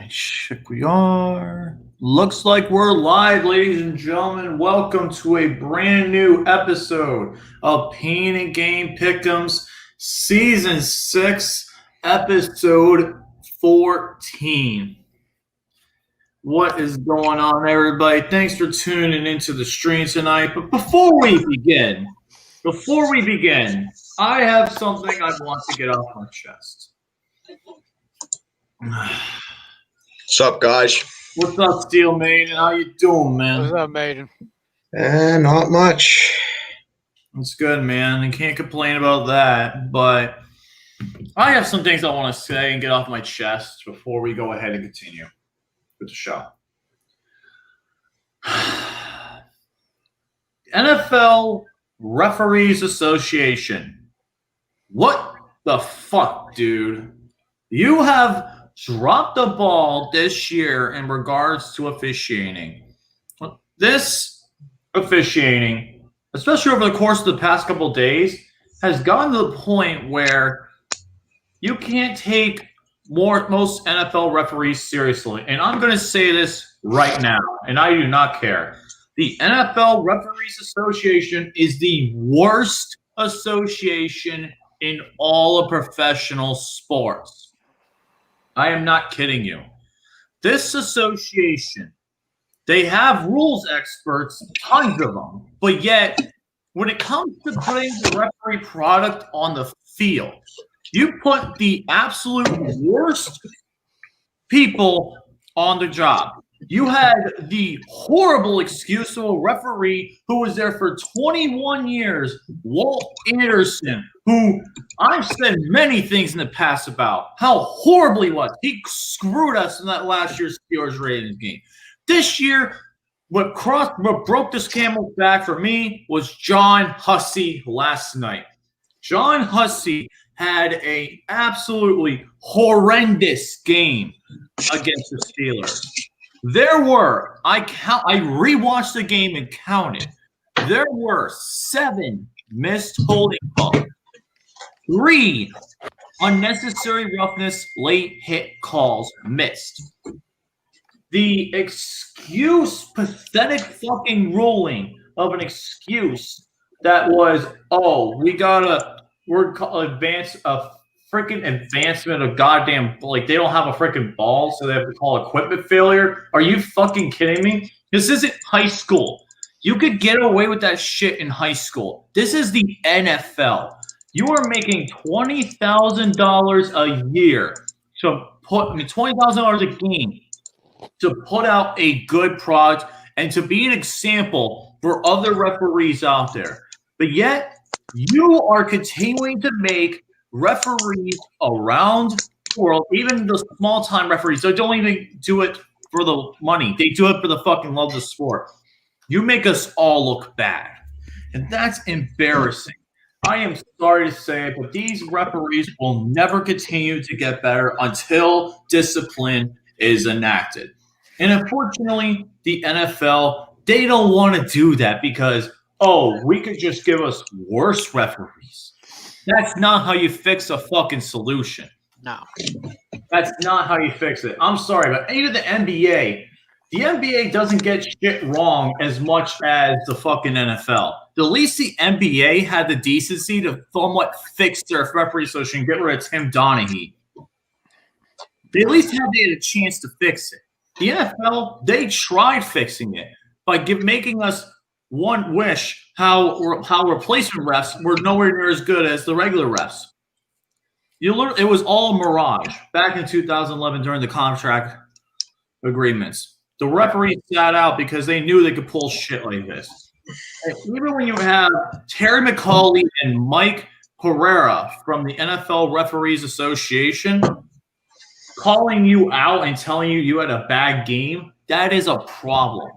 Check we are. Looks like we're live, ladies and gentlemen. Welcome to a brand new episode of Pain and Game Pick'ems, Season 6, Episode 14. What is going on, everybody? Thanks for tuning into the stream tonight. But before we begin, I have something I want to get off my chest. What's up, guys? What's up, Steel Maiden? How you doing, man? What's up, Maiden? Not much. That's good, man. I can't complain about that. But I have some things I want to say and get off my chest before we go ahead and continue with the show. NFL Referees Association. What the fuck, dude? You have dropped the ball this year in regards to officiating. This officiating, especially over the course of the past couple of days, has gotten to the point where you can't take most NFL referees seriously. And I'm going to say this right now, and I do not care. The NFL Referees Association is the worst association in all of professional sports. I am not kidding you. This association, they have rules experts, tons of them, but yet when it comes to putting the referee product on the field, you put the absolute worst people on the job. You had the horrible excuse of a referee who was there for 21 years, Walt Anderson, who I've said many things in the past about how horrible he was. He screwed us in that last year's Steelers Ravens game. This year, what broke this camel's back for me was John Hussey last night. John Hussey had an absolutely horrendous game against the Steelers. There were, I rewatched the game and counted. There were 7 missed holding calls, 3 unnecessary roughness late hit calls missed. The pathetic fucking ruling of an excuse that was, freaking advancement of goddamn, like, they don't have a freaking ball, so they have to call equipment failure. Are you fucking kidding me? This isn't high school. You could get away with that shit in high school. This is the NFL. You are making $20,000 a year $20,000 a game to put out a good product and to be an example for other referees out there. But yet, you are continuing to make referees around the world, even the small-time referees, they don't even do it for the money. They do it for the fucking love of the sport. You make us all look bad. And that's embarrassing. I am sorry to say it, but these referees will never continue to get better until discipline is enacted. And unfortunately, the NFL, they don't want to do that because, we could just give us worse referees. That's not how you fix a fucking solution. No. That's not how you fix it. I'm sorry, but even the NBA doesn't get shit wrong as much as the fucking NFL. At least the NBA had the decency to somewhat fix their referee association and get rid of Tim Donaghy. They at least had a chance to fix it. The NFL, they tried fixing it by making us one wish how replacement refs were nowhere near as good as the regular refs. It was all a mirage back in 2011 during the contract agreements. The referees sat out because they knew they could pull shit like this. And even when you have Terry McAuley and Mike Pereira from the NFL Referees Association calling you out and telling you had a bad game, that is a problem.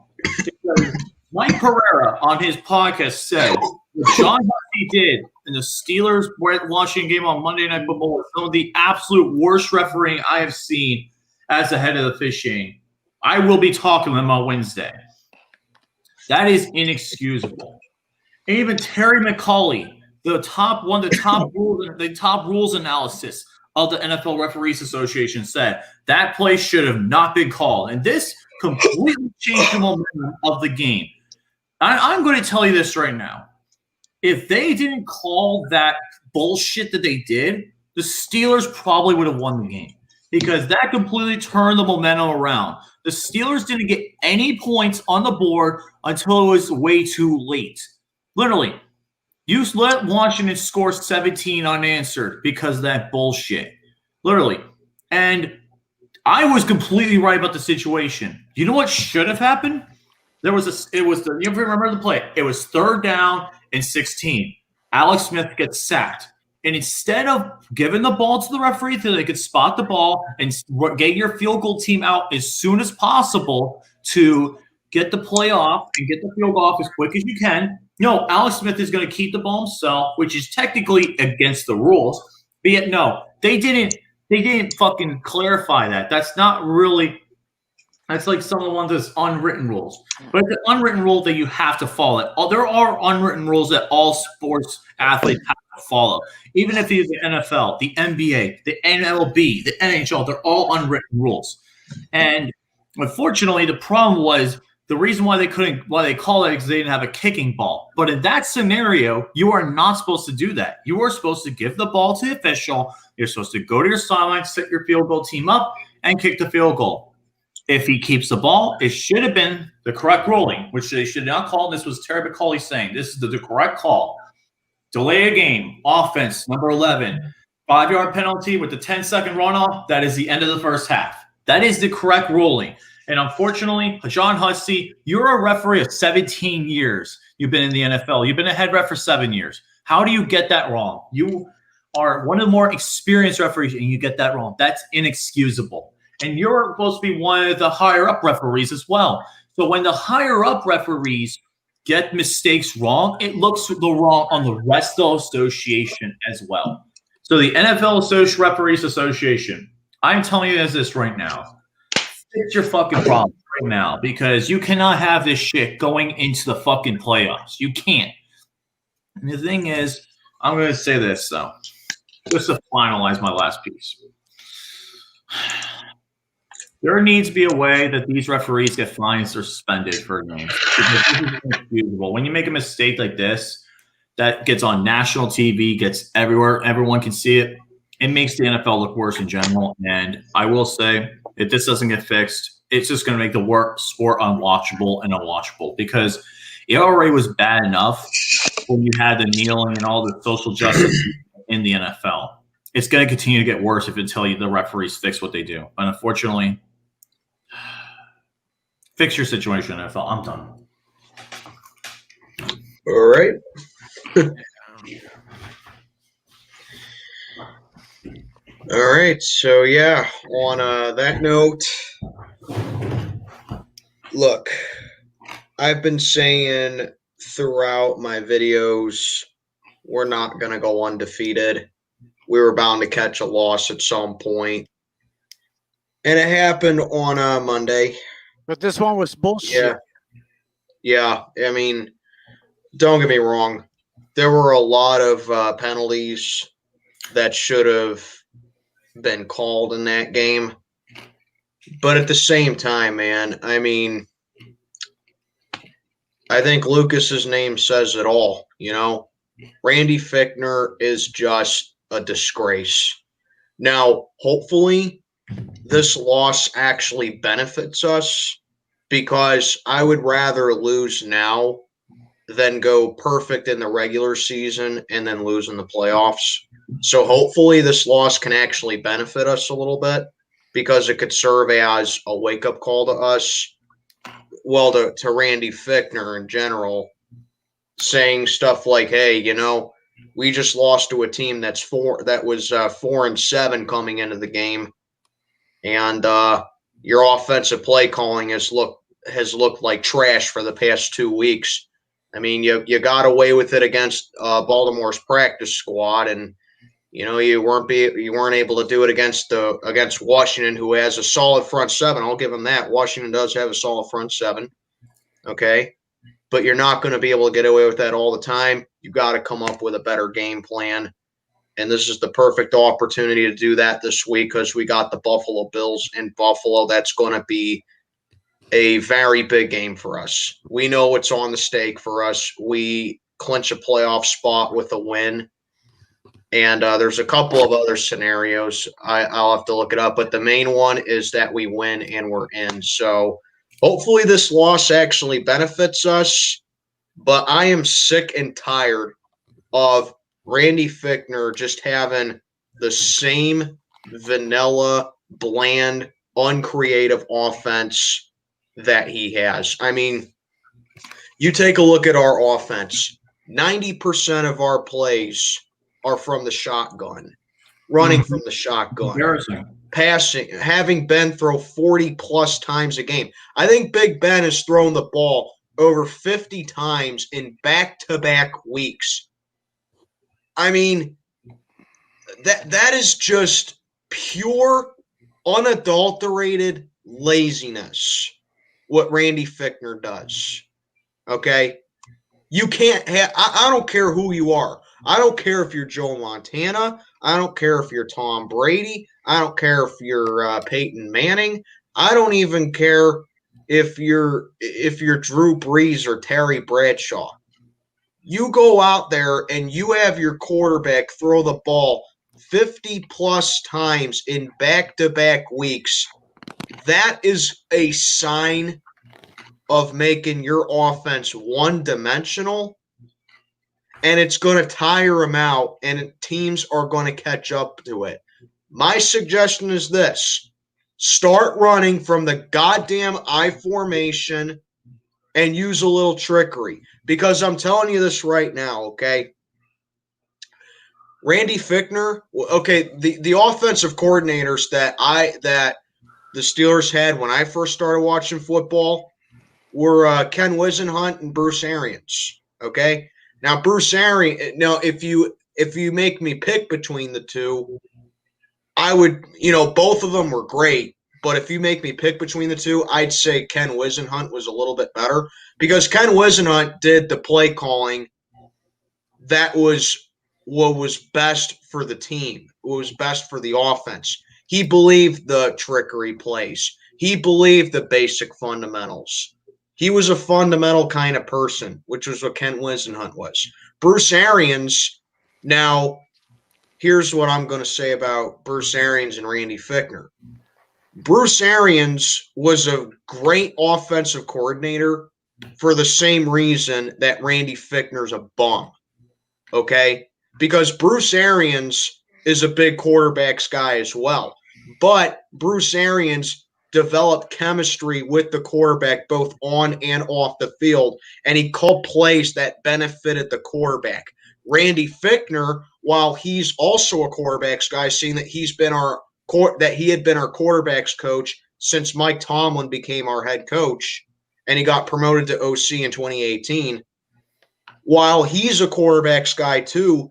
Because Mike Pereira on his podcast said what John Hussey did in the Steelers-Washington game on Monday Night Football was some of the absolute worst refereeing I have seen as the head of the officiating. I will be talking to him on Wednesday. That is inexcusable. And even Terry McAuley, the top rules analysis of the NFL Referees Association said that play should have not been called. And this completely changed the momentum of the game. I'm going to tell you this right now. If they didn't call that bullshit that they did, the Steelers probably would have won the game because that completely turned the momentum around. The Steelers didn't get any points on the board until it was way too late. Literally, you let Washington score 17 unanswered because of that bullshit. Literally. And I was completely right about the situation. You know what should have happened? You remember the play? It was 3rd down and 16. Alex Smith gets sacked. And instead of giving the ball to the referee so they could spot the ball and get your field goal team out as soon as possible to get the play off and get the field goal off as quick as you can, no, Alex Smith is going to keep the ball himself, which is technically against the rules. But yet, no, they didn't fucking clarify that. That's not really – that's like some of the ones that's unwritten rules. But it's an unwritten rule that you have to follow. There are unwritten rules that all sports athletes have to follow. Even if it's the NFL, the NBA, the MLB, the NHL, they're all unwritten rules. And unfortunately, the problem was the reason why they called it because they didn't have a kicking ball. But in that scenario, you are not supposed to do that. You are supposed to give the ball to the official. You're supposed to go to your sideline, set your field goal team up, and kick the field goal. If he keeps the ball, it should have been the correct ruling, which they should not call. This was Terry McCauley saying this is the correct call. Delay a game, offense, number 11, 5-yard penalty with the 10-second runoff. That is the end of the first half. That is the correct ruling. And unfortunately, John Hussey, you're a referee of 17 years. You've been in the NFL. You've been a head ref for 7 years. How do you get that wrong? You are one of the more experienced referees, and you get that wrong. That's inexcusable. And you're supposed to be one of the higher-up referees as well. So when the higher-up referees get mistakes wrong, it looks wrong on the rest of the association as well. So the NFL Referees Association, I'm telling you this right now. Fix your fucking problem right now because you cannot have this shit going into the fucking playoffs. You can't. And the thing is, I'm going to say this, though, just to finalize my last piece. There needs to be a way that these referees get fines or suspended for games. This is inexcusable. When you make a mistake like this, that gets on national TV, gets everywhere, everyone can see it. It makes the NFL look worse in general. And I will say, if this doesn't get fixed, it's just going to make the sport unwatchable and unwatchable because it already was bad enough when you had the kneeling and all the social justice in the NFL. It's going to continue to get worse until the referees fix what they do. And unfortunately, fix your situation, NFL. I'm done. All right. All right. So, yeah, on that note, look, I've been saying throughout my videos, we're not going to go undefeated. We were bound to catch a loss at some point. And it happened on Monday. But this one was bullshit. Yeah. I mean, don't get me wrong. There were a lot of penalties that should have been called in that game. But at the same time, man, I mean, I think Lucas's name says it all, you know. Randy Fichtner is just a disgrace. Now, hopefully, this loss actually benefits us because I would rather lose now than go perfect in the regular season and then lose in the playoffs. So hopefully this loss can actually benefit us a little bit because it could serve as a wake-up call to us, well, to Randy Fichtner in general, saying stuff like, hey, you know, we just lost to a team that was 4-7 coming into the game. And your offensive play calling has looked like trash for the past 2 weeks. I mean, you got away with it against Baltimore's practice squad, and you know you weren't able to do it against Washington, who has a solid front seven. I'll give them that. Washington does have a solid front seven, okay, but you're not going to be able to get away with that all the time. You got to come up with a better game plan. And this is the perfect opportunity to do that this week because we got the Buffalo Bills in Buffalo. That's going to be a very big game for us. We know what's on the stake for us. We clinch a playoff spot with a win. And there's a couple of other scenarios. I'll have to look it up. But the main one is that we win and we're in. So hopefully this loss actually benefits us. But I am sick and tired of Randy Fichtner just having the same vanilla, bland, uncreative offense that he has. I mean, you take a look at our offense. 90% of our plays are from the shotgun, running from the shotgun, passing, having Ben throw 40-plus times a game. I think Big Ben has thrown the ball over 50 times in back-to-back weeks. I mean, that is just pure, unadulterated laziness, what Randy Fichtner does. Okay? You can't have – I don't care who you are. I don't care if you're Joe Montana. I don't care if you're Tom Brady. I don't care if you're Peyton Manning. I don't even care if you're Drew Brees or Terry Bradshaw. You go out there and you have your quarterback throw the ball 50-plus times in back-to-back weeks. That is a sign of making your offense one-dimensional, and it's going to tire them out, and teams are going to catch up to it. My suggestion is this. Start running from the goddamn I formation and use a little trickery. Because I'm telling you this right now, okay? Randy Fichtner, okay, the offensive coordinators that the Steelers had when I first started watching football were Ken Wisenhunt and Bruce Arians, okay? Now, Bruce Arians, if you make me pick between the two, I would, both of them were great. But if you make me pick between the two, I'd say Ken Wisenhunt was a little bit better because Ken Wisenhunt did the play calling that was what was best for the team, what was best for the offense. He believed the trickery plays. He believed the basic fundamentals. He was a fundamental kind of person, which was what Ken Wisenhunt was. Bruce Arians, now, here's what I'm going to say about Bruce Arians and Randy Fichtner. Bruce Arians was a great offensive coordinator for the same reason that Randy Fichtner's a bum, okay? Because Bruce Arians is a big quarterbacks guy as well. But Bruce Arians developed chemistry with the quarterback both on and off the field, and he called plays that benefited the quarterback. Randy Fichtner, while he's also a quarterbacks guy, seeing that he had been our quarterbacks coach since Mike Tomlin became our head coach, and he got promoted to OC in 2018. While he's a quarterbacks guy too,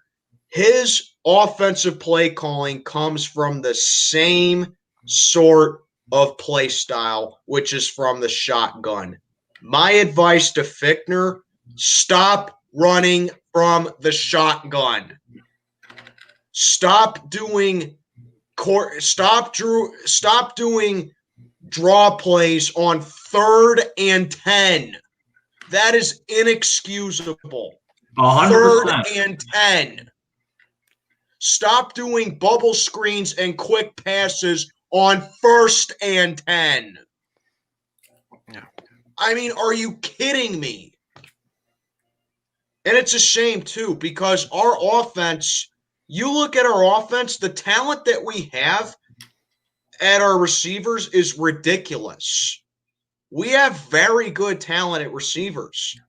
his offensive play calling comes from the same sort of play style, which is from the shotgun. My advice to Fichtner, stop running from the shotgun. Stop doing draw plays on 3rd and 10. That is inexcusable. 100%. 3rd and 10. Stop doing bubble screens and quick passes on 1st and 10. Yeah. I mean, are you kidding me? And it's a shame, too, because our offense, you look at our offense, the talent that we have at our receivers is ridiculous. We have very good talent at receivers,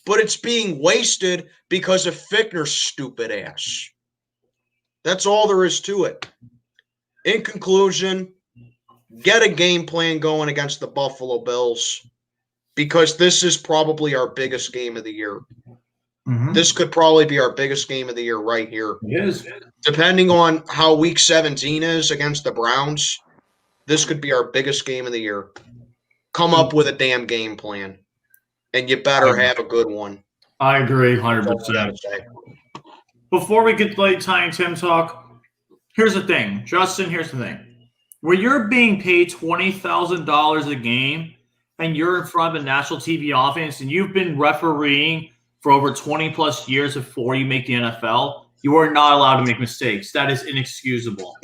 but it's being wasted because of Fichtner's stupid ass. That's all there is to it. In conclusion, get a game plan going against the Buffalo Bills because this is probably our biggest game of the year. Mm-hmm. This could probably be our biggest game of the year right here. It is. Depending on how Week 17 is against the Browns, this could be our biggest game of the year. Come up with a damn game plan, and you better have a good one. I agree That's all I 100%. gotta say. before we get to like Ty and Tim talk, here's the thing, Justin. Here's the thing: where you're being paid $20,000 a game, and you're in front of a national TV audience, and you've been refereeing for over 20 plus years before you make the NFL, you are not allowed to make mistakes. That is inexcusable.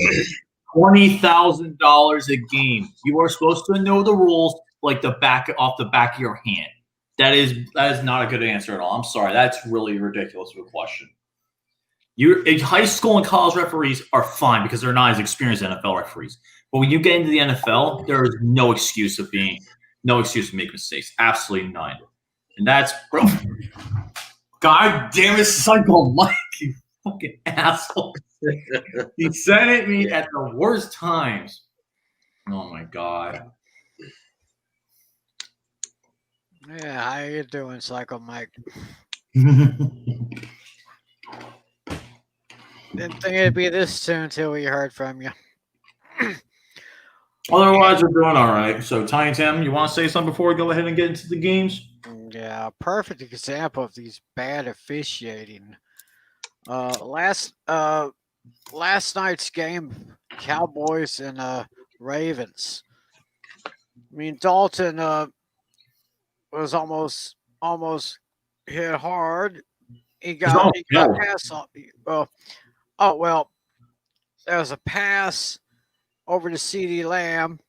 $20,000 a game. You are supposed to know the rules like the back off the back of your hand. That is not a good answer at all. I'm sorry. That's really ridiculous of a question. High school and college referees are fine because they're not as experienced as NFL referees. But when you get into the NFL, there is no excuse to make mistakes. Absolutely none. And that's bro. God damn it, Psycho Mike, you fucking asshole. He sent at me at the worst times. Oh my god. Yeah, how you doing, Psycho Mike? Didn't think it'd be this soon until we heard from you. Otherwise, we're doing all right. So, Ty and Tim, you want to say something before we go ahead and get into the games? Yeah, perfect example of these bad officiating. Last night's game, Cowboys and Ravens. I mean, Dalton was almost hit hard. He got pass on. Well, there was a pass over to CeeDee Lamb.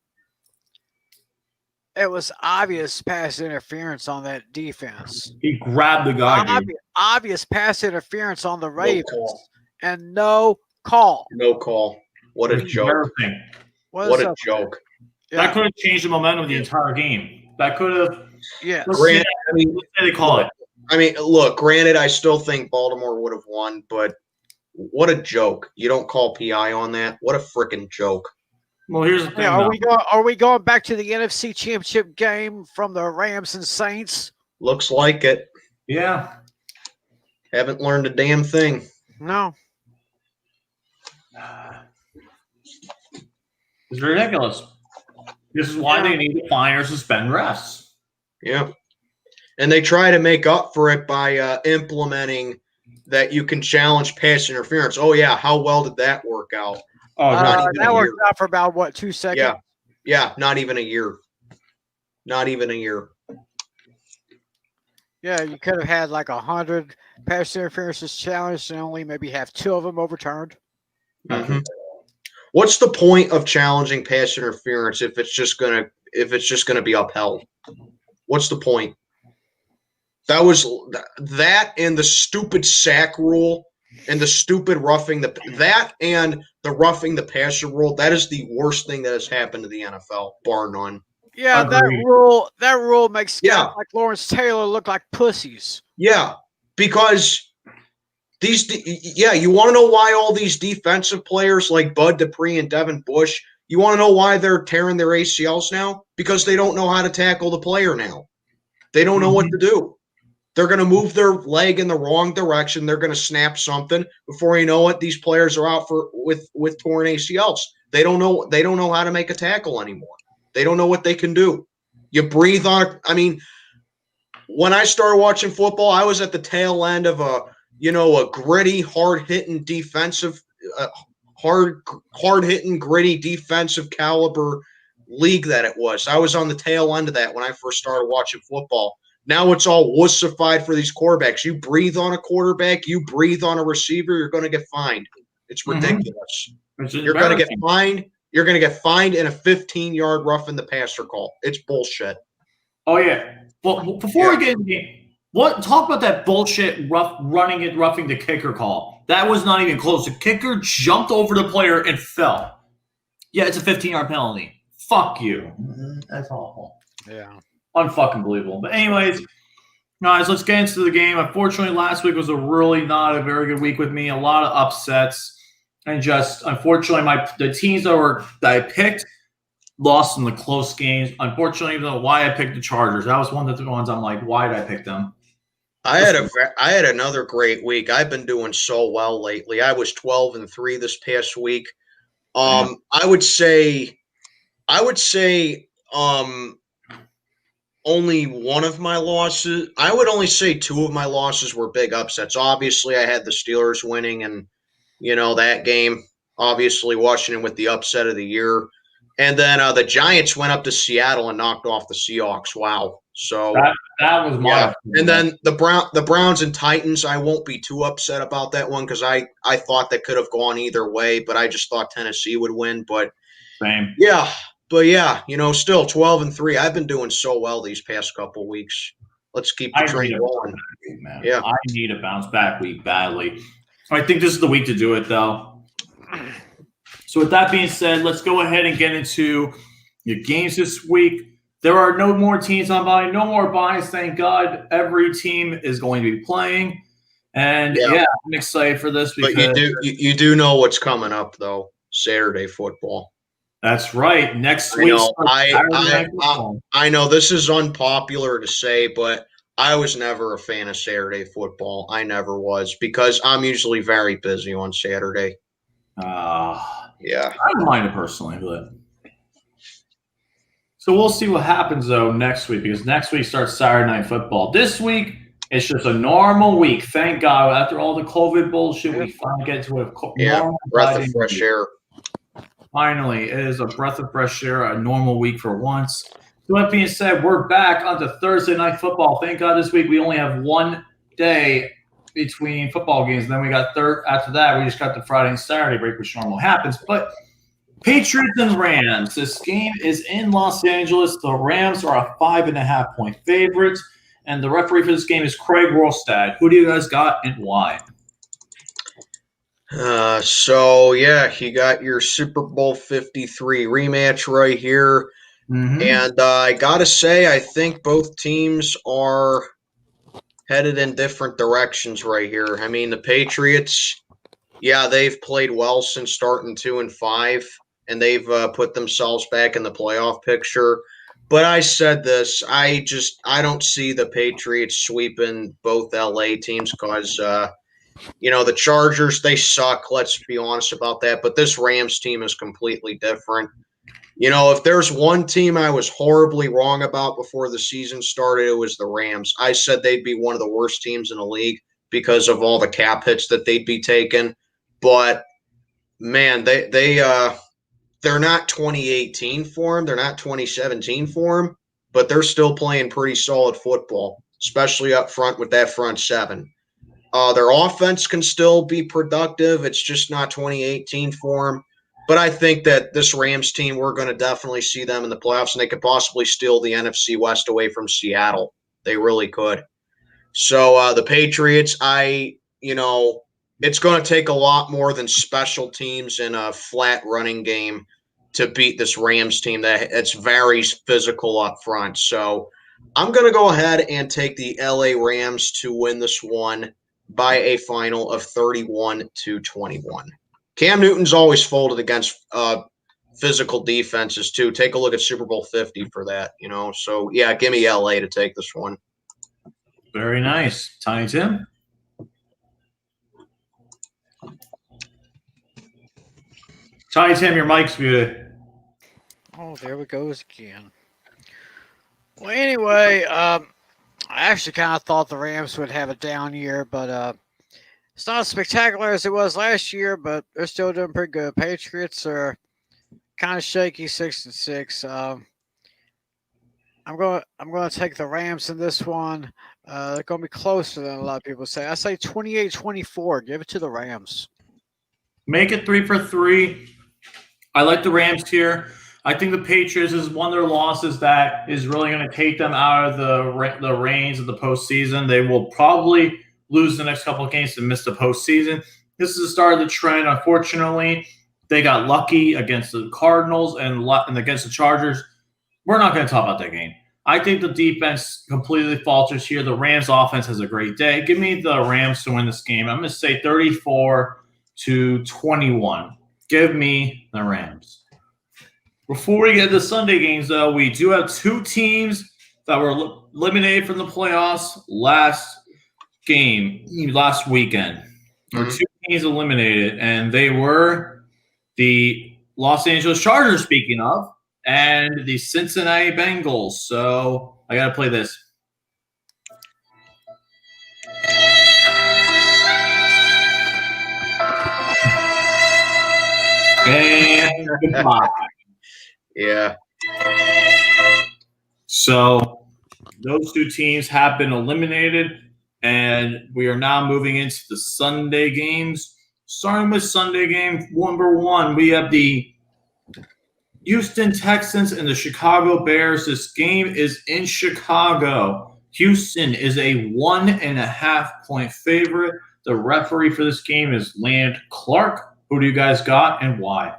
It was obvious pass interference on that defense. He grabbed the guy. Obvious pass interference on the Ravens, and no call. No call. What a joke. What a joke. Yeah. That could have changed the momentum of the entire game. That could have. Yeah. Granted, let's say they call it. I mean, look, granted, I still think Baltimore would have won, but what a joke. You don't call PI on that. What a freaking joke. Well, here's the thing. Yeah, are we going back to the NFC Championship game from the Rams and Saints? Looks like it. Yeah. Haven't learned a damn thing. No. It's ridiculous. This is why they need to fine or suspend refs. Yeah. And they try to make up for it by implementing that you can challenge pass interference. Oh, yeah. How well did that work out? Oh, that worked out for about, 2 seconds? Yeah. Yeah. Not even a year. Not even a year. Yeah, you could have had like 100 pass interferences challenged and only maybe have 2 of them overturned. Mm-hmm. What's the point of challenging pass interference if it's just gonna be upheld? What's the point? That was that and the stupid sack rule and the stupid roughing the passer rule. That is the worst thing that has happened to the NFL, bar none. Yeah, that rule makes guys like Lawrence Taylor look like pussies. Yeah, because you want to know why all these defensive players like Bud Dupree and Devin Bush, you want to know why they're tearing their ACLs now? Because they don't know how to tackle the player now. They don't know what to do. They're going to move their leg in the wrong direction. They're going to snap something. Before you know it, these players are out with torn ACLs. They don't know how to make a tackle anymore. They don't know what they can do. You breathe on it. I mean, when I started watching football, I was at the tail end of a gritty, hard-hitting defensive, hard-hitting, gritty defensive caliber league that it was. I was on the tail end of that when I first started watching football. Now it's all wussified for these quarterbacks. You breathe on a quarterback, you breathe on a receiver, you're going to get fined. It's ridiculous. You're going to get fined. You're going to get fined in a 15-yard roughing the passer call. It's bullshit. Oh yeah. Well, before we get into the game, talk about that bullshit roughing the kicker call. That was not even close. The kicker jumped over the player and fell. Yeah, it's a 15-yard penalty. Fuck you. That's awful. Yeah. Unfucking believable. But anyways, guys, let's get into the game. Unfortunately, last week was not a very good week with me. A lot of upsets. And just, unfortunately, the teams that I picked lost in the close games. Unfortunately, even though why I picked the Chargers. That was one of the ones I'm like, why did I pick them? I had another great week. I've been doing so well lately. I was 12-3 this past week. I would say only one of my losses. I would only say two of my losses were big upsets. Obviously, I had the Steelers winning, and that game. Obviously, Washington with the upset of the year, and then the Giants went up to Seattle and knocked off the Seahawks. Wow! So that was my yeah. And then the Browns and Titans. I won't be too upset about that one because I thought that could have gone either way, but I just thought Tennessee would win. But same. yeah. But yeah, still 12-3. I've been doing so well these past couple weeks. Let's keep the train rolling. Man. Yeah. I need a bounce back week badly. I think this is the week to do it, though. So with that being said, let's go ahead and get into your games this week. There are no more teams on bye, no more buys, thank God. Every team is going to be playing. And yeah I'm excited for this. But you do know what's coming up, though. Saturday football. That's right. Next week. I know this is unpopular to say, but I was never a fan of Saturday football. I never was because I'm usually very busy on Saturday. Yeah. I don't mind it personally, but so we'll see what happens though next week because next week starts Saturday Night Football. This week it's just a normal week. Thank God. After all the COVID bullshit, we finally get to a breath of fresh air. Finally, it is a breath of fresh air, a normal week for once. So that being said, we're back onto Thursday Night Football. Thank God this week we only have one day between football games. And then we got after that, we just got the Friday and Saturday break, which normally happens. But Patriots and Rams. This game is in Los Angeles. The Rams are a 5.5-point favorite. And the referee for this game is Craig Rolstad. Who do you guys got and why? You got your Super Bowl 53 rematch right here. Mm-hmm. And I got to say, I think both teams are headed in different directions right here. I mean, the Patriots, they've played well since starting 2-5, and they've put themselves back in the playoff picture. But I said this, I don't see the Patriots sweeping both LA teams because the Chargers, they suck. Let's be honest about that. But this Rams team is completely different. If there's one team I was horribly wrong about before the season started, it was the Rams. I said they'd be one of the worst teams in the league because of all the cap hits that they'd be taking. But, man, they're not 2018 form. They're not 2017 form. But they're still playing pretty solid football, especially up front with that front seven. Their offense can still be productive. It's just not 2018 form. But I think that this Rams team, we're going to definitely see them in the playoffs, and they could possibly steal the NFC West away from Seattle. They really could. So the Patriots, it's going to take a lot more than special teams and a flat running game to beat this Rams team that's very physical up front. So I'm going to go ahead and take the LA Rams to win this one by a final of 31-21. Cam Newton's always folded against physical defenses too. Take a look at Super Bowl 50 for that, So give me LA to take this one. Very nice. Tiny Tim? Tiny Tim, your mic's muted. Oh, there we go again. Well, anyway, I actually kind of thought the Rams would have a down year, but it's not as spectacular as it was last year, but they're still doing pretty good. Patriots are kind of shaky, 6-6. I'm going to take the Rams in this one. They're going to be closer than a lot of people say. I say 28-24. Give it to the Rams. Make it 3-for-3. I like the Rams here. I think the Patriots is one of their losses that is really going to take them out of the reins of the postseason. They will probably lose the next couple of games and miss the postseason. This is the start of the trend. Unfortunately, they got lucky against the Cardinals and against the Chargers. We're not going to talk about that game. I think the defense completely falters here. The Rams offense has a great day. Give me the Rams to win this game. I'm going to say 34-21. Give me the Rams. Before we get to the Sunday games, though, we do have two teams that were eliminated from the playoffs last weekend. There were two teams eliminated, and they were the Los Angeles Chargers, speaking of, and the Cincinnati Bengals. So I got to play this. And goodbye. Yeah. So those two teams have been eliminated, and we are now moving into the Sunday games. Starting with Sunday game number 1, we have the Houston Texans and the Chicago Bears. This game is in Chicago. Houston is a 1.5-point favorite. The referee for this game is Land Clark. Who do you guys got and why?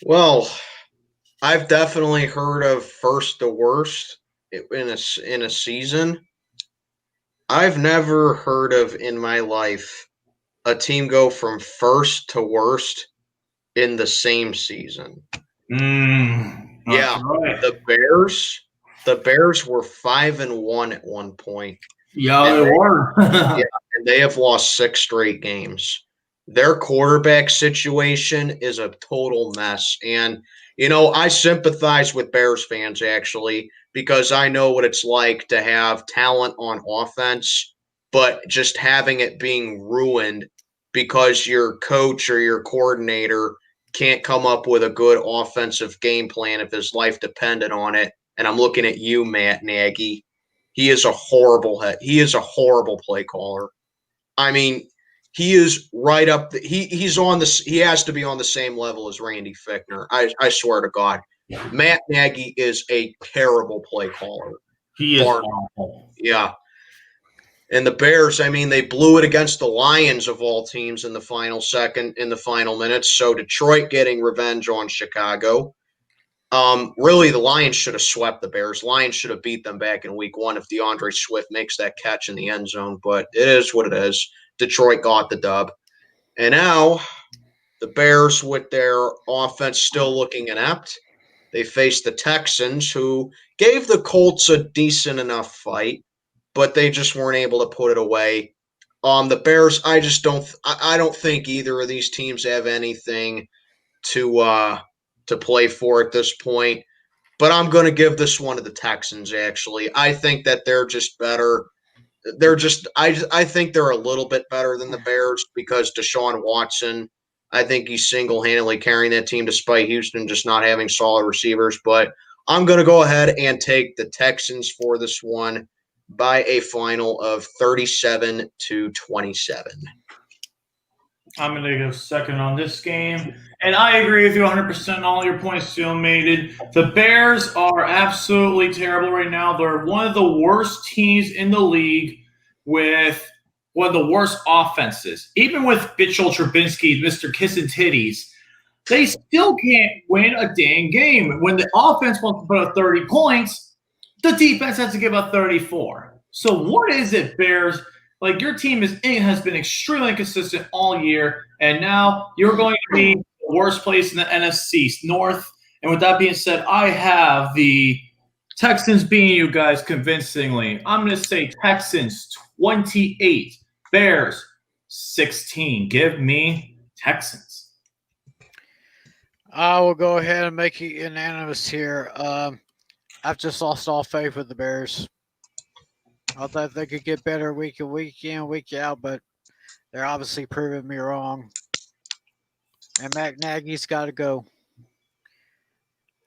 Well, I've definitely heard of first to worst in a season. I've never heard of in my life a team go from first to worst in the same season. Yeah, right. the Bears were 5-1 at one point. Yeah, they were. Yeah, and they have lost 6 straight games. Their quarterback situation is a total mess. And, you know, I sympathize with Bears fans, actually, because I know what it's like to have talent on offense, but just having it being ruined because your coach or your coordinator can't come up with a good offensive game plan if his life depended on it. And I'm looking at you, Matt Nagy. He is a horrible play caller. I mean, he is right up. He's on this. He has to be on the same level as Randy Fichtner. I swear to God, Matt Nagy is a terrible play caller. He is awful. Yeah. And the Bears, I mean, they blew it against the Lions of all teams in the final minutes. So Detroit getting revenge on Chicago. Really, the Lions should have swept the Bears. Lions should have beat them back in week 1 if DeAndre Swift makes that catch in the end zone. But it is what it is. Detroit got the dub. And now the Bears, with their offense still looking inept, they face the Texans, who gave the Colts a decent enough fight, but they just weren't able to put it away. The Bears, I don't think either of these teams have anything to play for at this point. But I'm going to give this one to the Texans, actually. I think that they're just better. I think they're a little bit better than the Bears because Deshaun Watson, I think he's single-handedly carrying that team despite Houston just not having solid receivers. But I'm going to go ahead and take the Texans for this one by a final of 37-27. I'm going to go second on this game. And I agree with you 100% on all your points still made. The Bears are absolutely terrible right now. They're one of the worst teams in the league with one of the worst offenses. Even with Mitchell Trubisky, Mr. Kissin' Titties, they still can't win a dang game. When the offense wants to put up 30 points, the defense has to give up 34. So what is it, Bears? Like, your team has been extremely inconsistent all year, and now you're going to be the worst place in the NFC North. And with that being said, I have the Texans beating you guys convincingly. I'm going to say Texans 28, Bears 16. Give me Texans. I will go ahead and make it unanimous here. I've just lost all faith with the Bears. I thought they could get better week in, week out, but they're obviously proving me wrong. And Matt Nagy's got to go.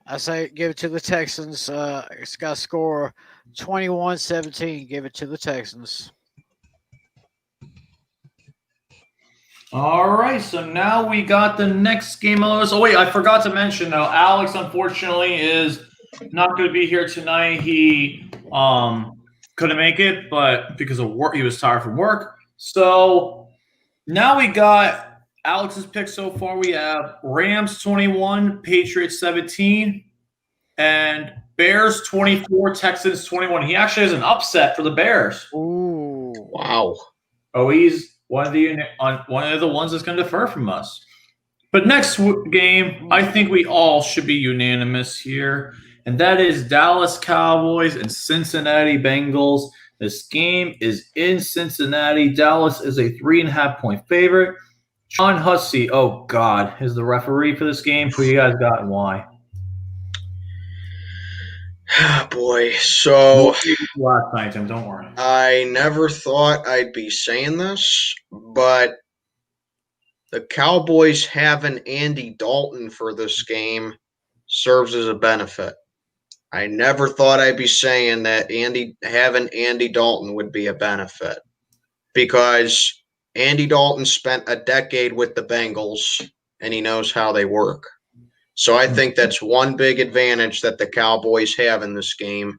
I say give it to the Texans. It's got to score 21-17. Give it to the Texans. All right, so now we got the next game on the list. Oh, wait, I forgot to mention, though, Alex, unfortunately, is not going to be here tonight. He couldn't make it, but because of work, he was tired from work. So now we got Alex's pick so far. We have Rams 21, Patriots 17, and Bears 24, Texans 21. He actually has an upset for the Bears. Ooh. Wow. Oh, he's one of the ones that's going to defer from us. But next game, I think we all should be unanimous here, and that is Dallas Cowboys and Cincinnati Bengals. This game is in Cincinnati. Dallas is a 3.5-point favorite. John Hussey, oh God, is the referee for this game. Who you guys got and why? Boy, so Last night, Tim. Don't worry. I never thought I'd be saying this, but the Cowboys having Andy Dalton for this game serves as a benefit. I never thought I'd be saying that having Andy Dalton would be a benefit because Andy Dalton spent a decade with the Bengals and he knows how they work. So I think that's one big advantage that the Cowboys have in this game.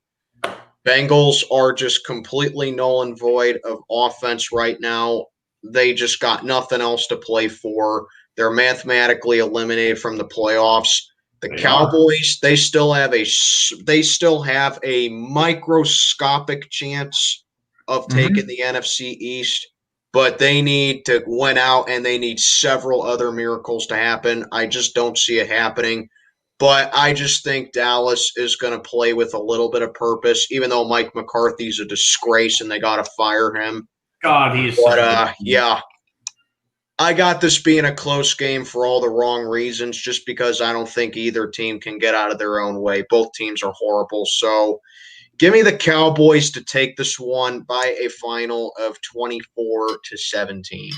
Bengals are just completely null and void of offense right now. They just got nothing else to play for. They're mathematically eliminated from the playoffs. The Cowboys, they still have a microscopic chance of taking the NFC East, but they need to win out and they need several other miracles to happen. I just don't see it happening. But I just think Dallas is going to play with a little bit of purpose, even though Mike McCarthy's a disgrace and they got to fire him. God, he's. But yeah, I got this being a close game for all the wrong reasons, just because I don't think either team can get out of their own way. Both teams are horrible. So give me the Cowboys to take this one by a final of 24-17.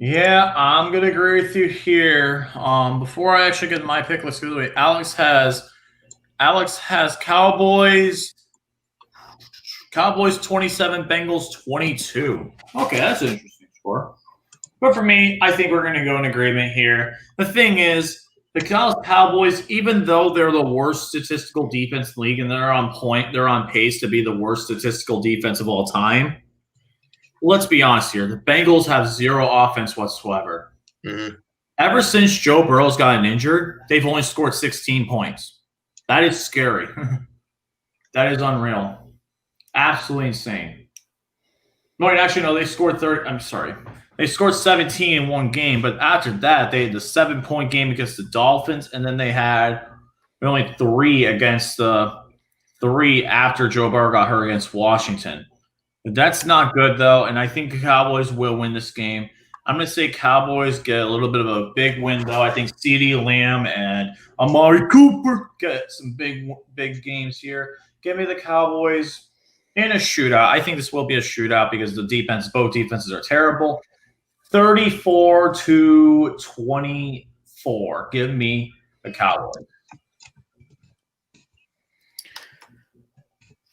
Yeah, I'm gonna agree with you here. Before I actually get to my pick, let's go the way Alex has Cowboys 27, Bengals 22. Okay, that's an interesting score. But for me, I think we're going to go in agreement here. The thing is, the Cowboys, even though they're the worst statistical defense in the league and they're on pace to be the worst statistical defense of all time. Let's be honest here. The Bengals have zero offense whatsoever. Mm-hmm. Ever since Joe Burrow's gotten injured, they've only scored 16 points. That is scary. That is unreal. Absolutely insane. No, actually, no, they scored 30. I'm sorry. They scored 17 in one game, but after that, they had the 7-point game against the Dolphins, and then they had only 3 against the 3 after Joe Burrow got hurt against Washington. But that's not good, though, and I think the Cowboys will win this game. I'm going to say Cowboys get a little bit of a big win, though. I think CeeDee Lamb and Amari Cooper get some big games here. Give me the Cowboys in a shootout. I think this will be a shootout because both defenses are terrible. 34-24. Give me the Cowboys.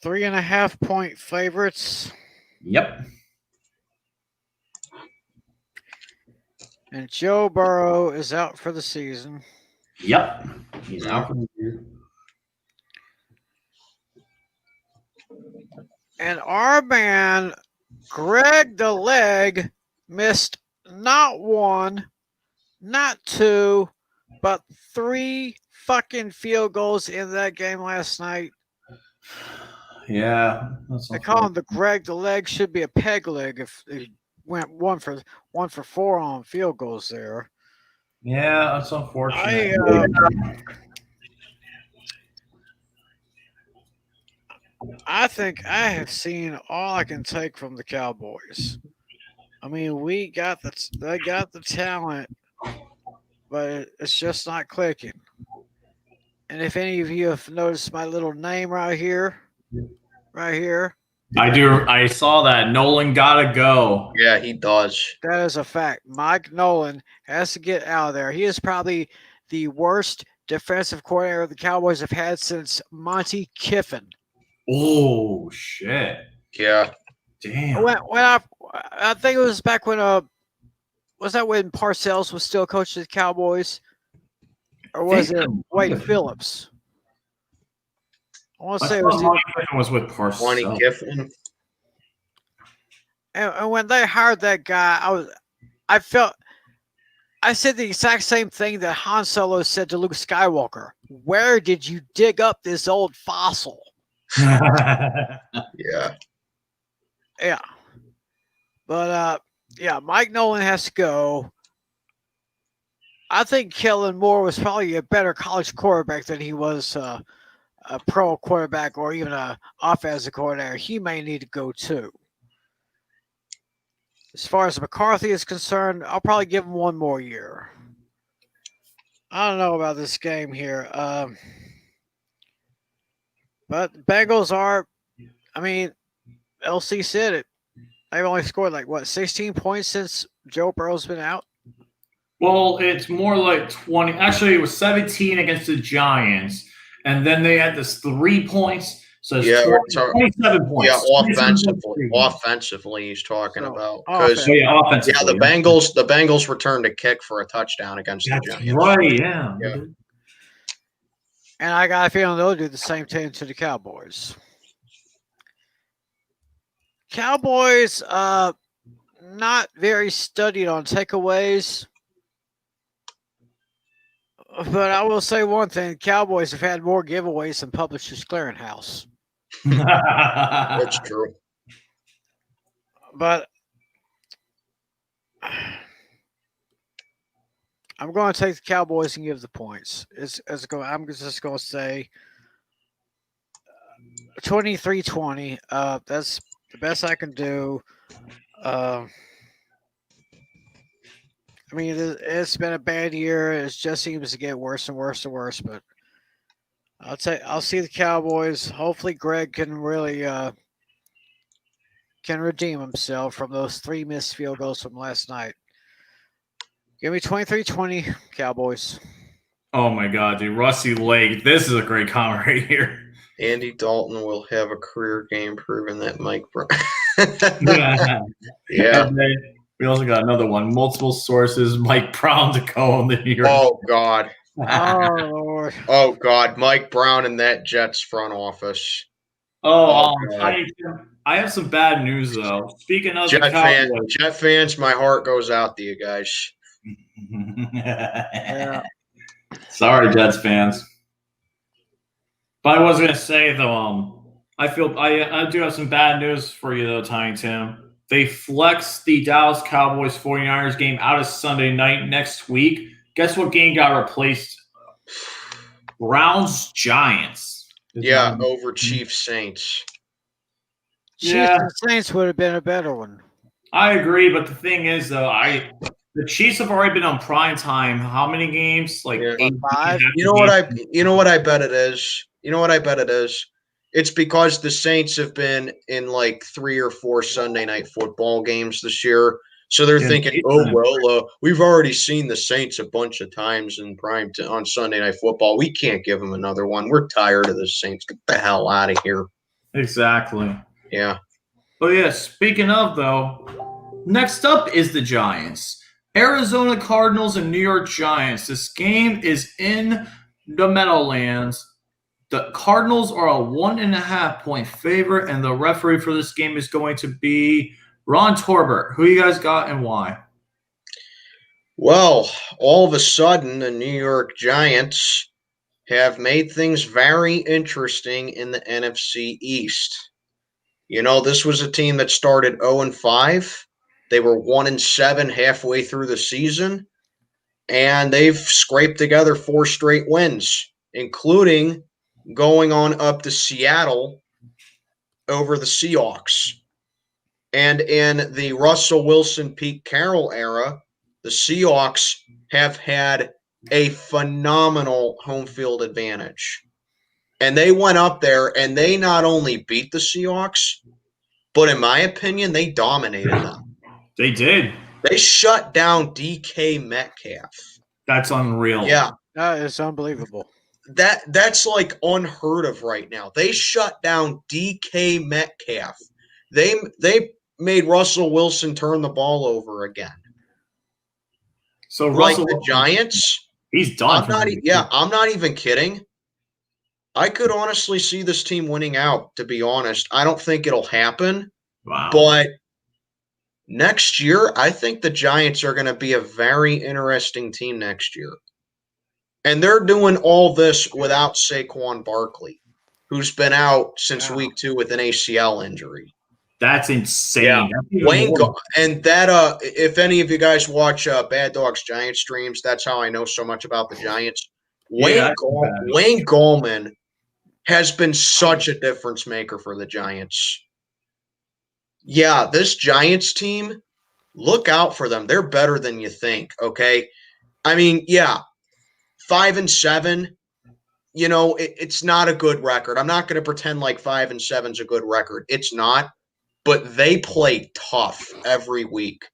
3.5-point favorites. Yep. And Joe Burrow is out for the season. Yep. He's out for the year. And our man, Greg the Leg, missed not 1, not 2, but 3 fucking field goals in that game last night. Yeah. They call him the Greg the Leg. Should be a peg leg if he went 1 for 4 on field goals there. Yeah, that's unfortunate. I think I have seen all I can take from the Cowboys. I mean, they got the talent, but it's just not clicking. And if any of you have noticed my little name right here, I do. I saw that. Nolan gotta go. Yeah, he does. that is a fact. Mike Nolan has to get out of there. He is probably the worst defensive coordinator the Cowboys have had since Monty Kiffin. Oh, shit. Yeah. Damn. When I think it was back when was that when Parcells was still coaching the Cowboys, or was it Wade Phillips? I want to say it was Monty Kiffin was with Parcells. Monty Kiffin. And when they hired that guy, I said the exact same thing that Han Solo said to Luke Skywalker. Where did you dig up this old fossil? Yeah. Yeah. But, yeah, Mike Nolan has to go. I think Kellen Moore was probably a better college quarterback than he was a pro quarterback or even an offensive coordinator. He may need to go too. As far as McCarthy is concerned, I'll probably give him 1 more year. I don't know about this game here. But Bengals are, I mean, LC said it. They've only scored 16 points since Joe Burrow's been out. Well, it's more like 20. Actually, it was 17 against the Giants, and then they had this 3 points. So it's Yeah, 27 points. Yeah, offensively, he's talking about because offensively. the Bengals returned a kick for a touchdown against the Giants. Right? Yeah. And I got a feeling they'll do the same thing to the Cowboys. Cowboys, not very studied on takeaways. But I will say one thing: Cowboys have had more giveaways than Publishers Clearinghouse. That's true. But I'm going to take the Cowboys and give the points. I'm just going to say 23-20. That's the best I can do. I mean, it's been a bad year. It just seems to get worse and worse and worse. But I'll see the Cowboys. Hopefully, Greg can really can redeem himself from those 3 missed field goals from last night. Give me 23-20, Cowboys. Oh my God, dude, Rusty Lake. This is a great comment right here. Andy Dalton will have a career game proving that Mike Brown. Yeah. And then we also got another one. Multiple sources. Mike Brown to go on the New York. Oh God. Oh Lord. Oh God. Mike Brown in that Jets front office. I have some bad news though. Speaking of Jet fans, my heart goes out to you guys. Yeah. Sorry, Jets fans. But I was gonna say though, I do have some bad news for you though, Tiny Tim. They flexed the Dallas Cowboys 49ers game out of Sunday night next week. Guess what game got replaced? Browns Giants. Yeah, over Chiefs Saints. Chiefs and Saints would have been a better one. I agree, but the thing is though, the Chiefs have already been on prime time. How many games? 8, 5. You know what I bet it is? It's because the Saints have been in 3 or 4 Sunday night football games this year. So they're thinking, we've already seen the Saints a bunch of times in on Sunday night football. We can't give them another one. We're tired of the Saints. Get the hell out of here. Exactly. Yeah. Oh, yeah. Speaking of, though, next up is the Giants. Arizona Cardinals and New York Giants. This game is in the Meadowlands. The Cardinals are a 1.5-point favorite, and the referee for this game is going to be Ron Torbert. Who you guys got and why? Well, all of a sudden, the New York Giants have made things very interesting in the NFC East. You know, this was a team that started 0-5. They were 1-7 halfway through the season, and they've scraped together 4 straight wins, including going on up to Seattle over the Seahawks. And in the Russell Wilson, Pete Carroll era, the Seahawks have had a phenomenal home field advantage. And they went up there and they not only beat the Seahawks, but in my opinion, they dominated them. They did. They shut down DK Metcalf. That's unreal. Yeah. That is unbelievable. That's unheard of right now. They shut down DK Metcalf. They made Russell Wilson turn the ball over again. So Russell the Giants, he's done. I'm not even kidding. I could honestly see this team winning out, to be honest. I don't think it'll happen. Wow. But next year, I think the Giants are going to be a very interesting team next year. And they're doing all this without Saquon Barkley, who's been out since week 2 with an ACL injury. That's insane. Yeah. If any of you guys watch Bad Dogs Giants streams, that's how I know so much about the Giants. Wayne Gallman has been such a difference maker for the Giants. Yeah, this Giants team, look out for them. They're better than you think, okay? I mean, 5-7, it's not a good record. I'm not going to pretend like 5-7 is a good record. It's not, but they play tough every week.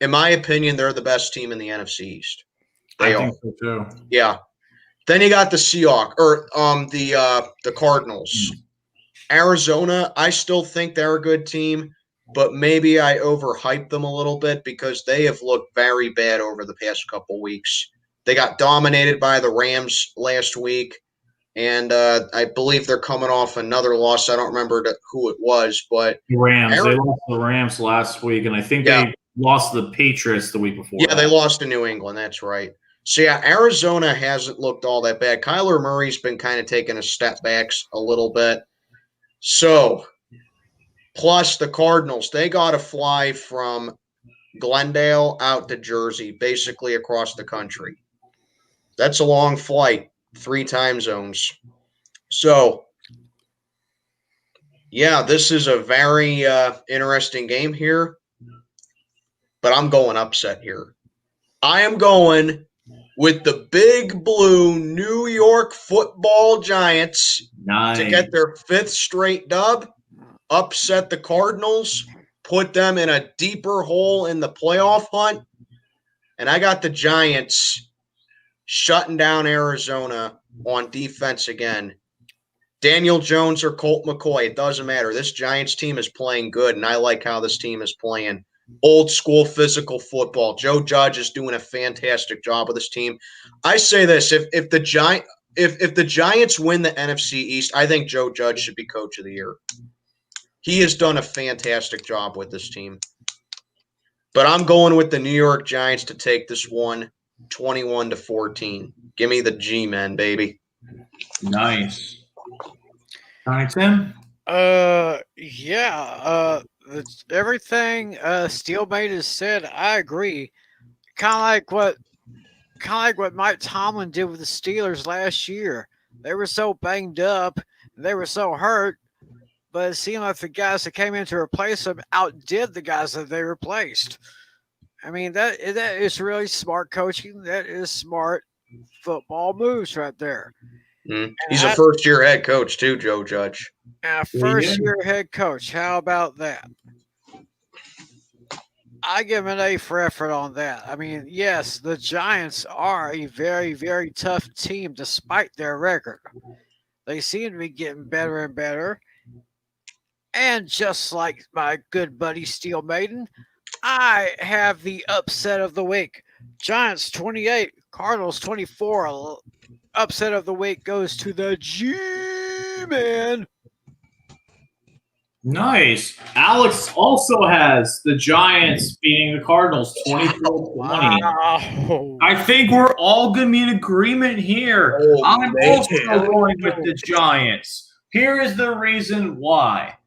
In my opinion, they're the best team in the NFC East. They I are. think so too. Yeah. Then you got the Seahawks or the Cardinals. Arizona, I still think they're a good team, but maybe I overhyped them a little bit because they have looked very bad over the past couple weeks. They got dominated by the Rams last week, and I believe they're coming off another loss. I don't remember who it was, but The Rams. They lost the Rams last week, and I think they lost the Patriots the week before. Yeah, they lost to New England. That's right. So, yeah, Arizona hasn't looked all that bad. Kyler Murray's been kind of taking a step back a little bit. So, plus the Cardinals, they got to fly from Glendale out to Jersey, basically across the country. That's a long flight, 3 time zones. So, yeah, this is a very interesting game here, but I'm going upset here. I am going with the big blue New York Football Giants to get their 5th straight dub, upset the Cardinals, put them in a deeper hole in the playoff hunt, and I got the Giants shutting down Arizona on defense again. Daniel Jones or Colt McCoy, it doesn't matter. This Giants team is playing good, and I like how this team is playing. Old school physical football. Joe Judge is doing a fantastic job with this team. I say this: if the Giants win the NFC East, I think Joe Judge should be Coach of the Year. He has done a fantastic job with this team. But I'm going with the New York Giants to take this one, 21-14. Give me the G-men, baby. Nice. All right, Tim? Everything Steelmate has said, I agree. Kind of like what Mike Tomlin did with the Steelers last year. They were so banged up, they were so hurt, but it seemed like the guys that came in to replace them outdid the guys that they replaced. I mean, that is really smart coaching. That is smart football moves right there. He's a first-year head coach too, Joe Judge. First-year head coach. How about that? I give him an A for effort on that. I mean, yes, the Giants are a very, very tough team despite their record. They seem to be getting better and better. And just like my good buddy Steel Maiden, I have the upset of the week. Giants 28, Cardinals 24. Upset of the week goes to the G-Man. Nice. Alex also has the Giants beating the Cardinals 24-20. Wow. I think we're all going to be in agreement here. I'm also going with the Giants. Here is the reason why.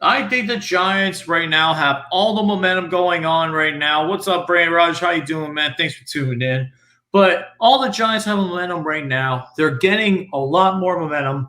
I think the Giants right now have all the momentum going on right now. What's up, Brandon Rogers? How you doing, man? Thanks for tuning in. But all the Giants have momentum right now. They're getting a lot more momentum.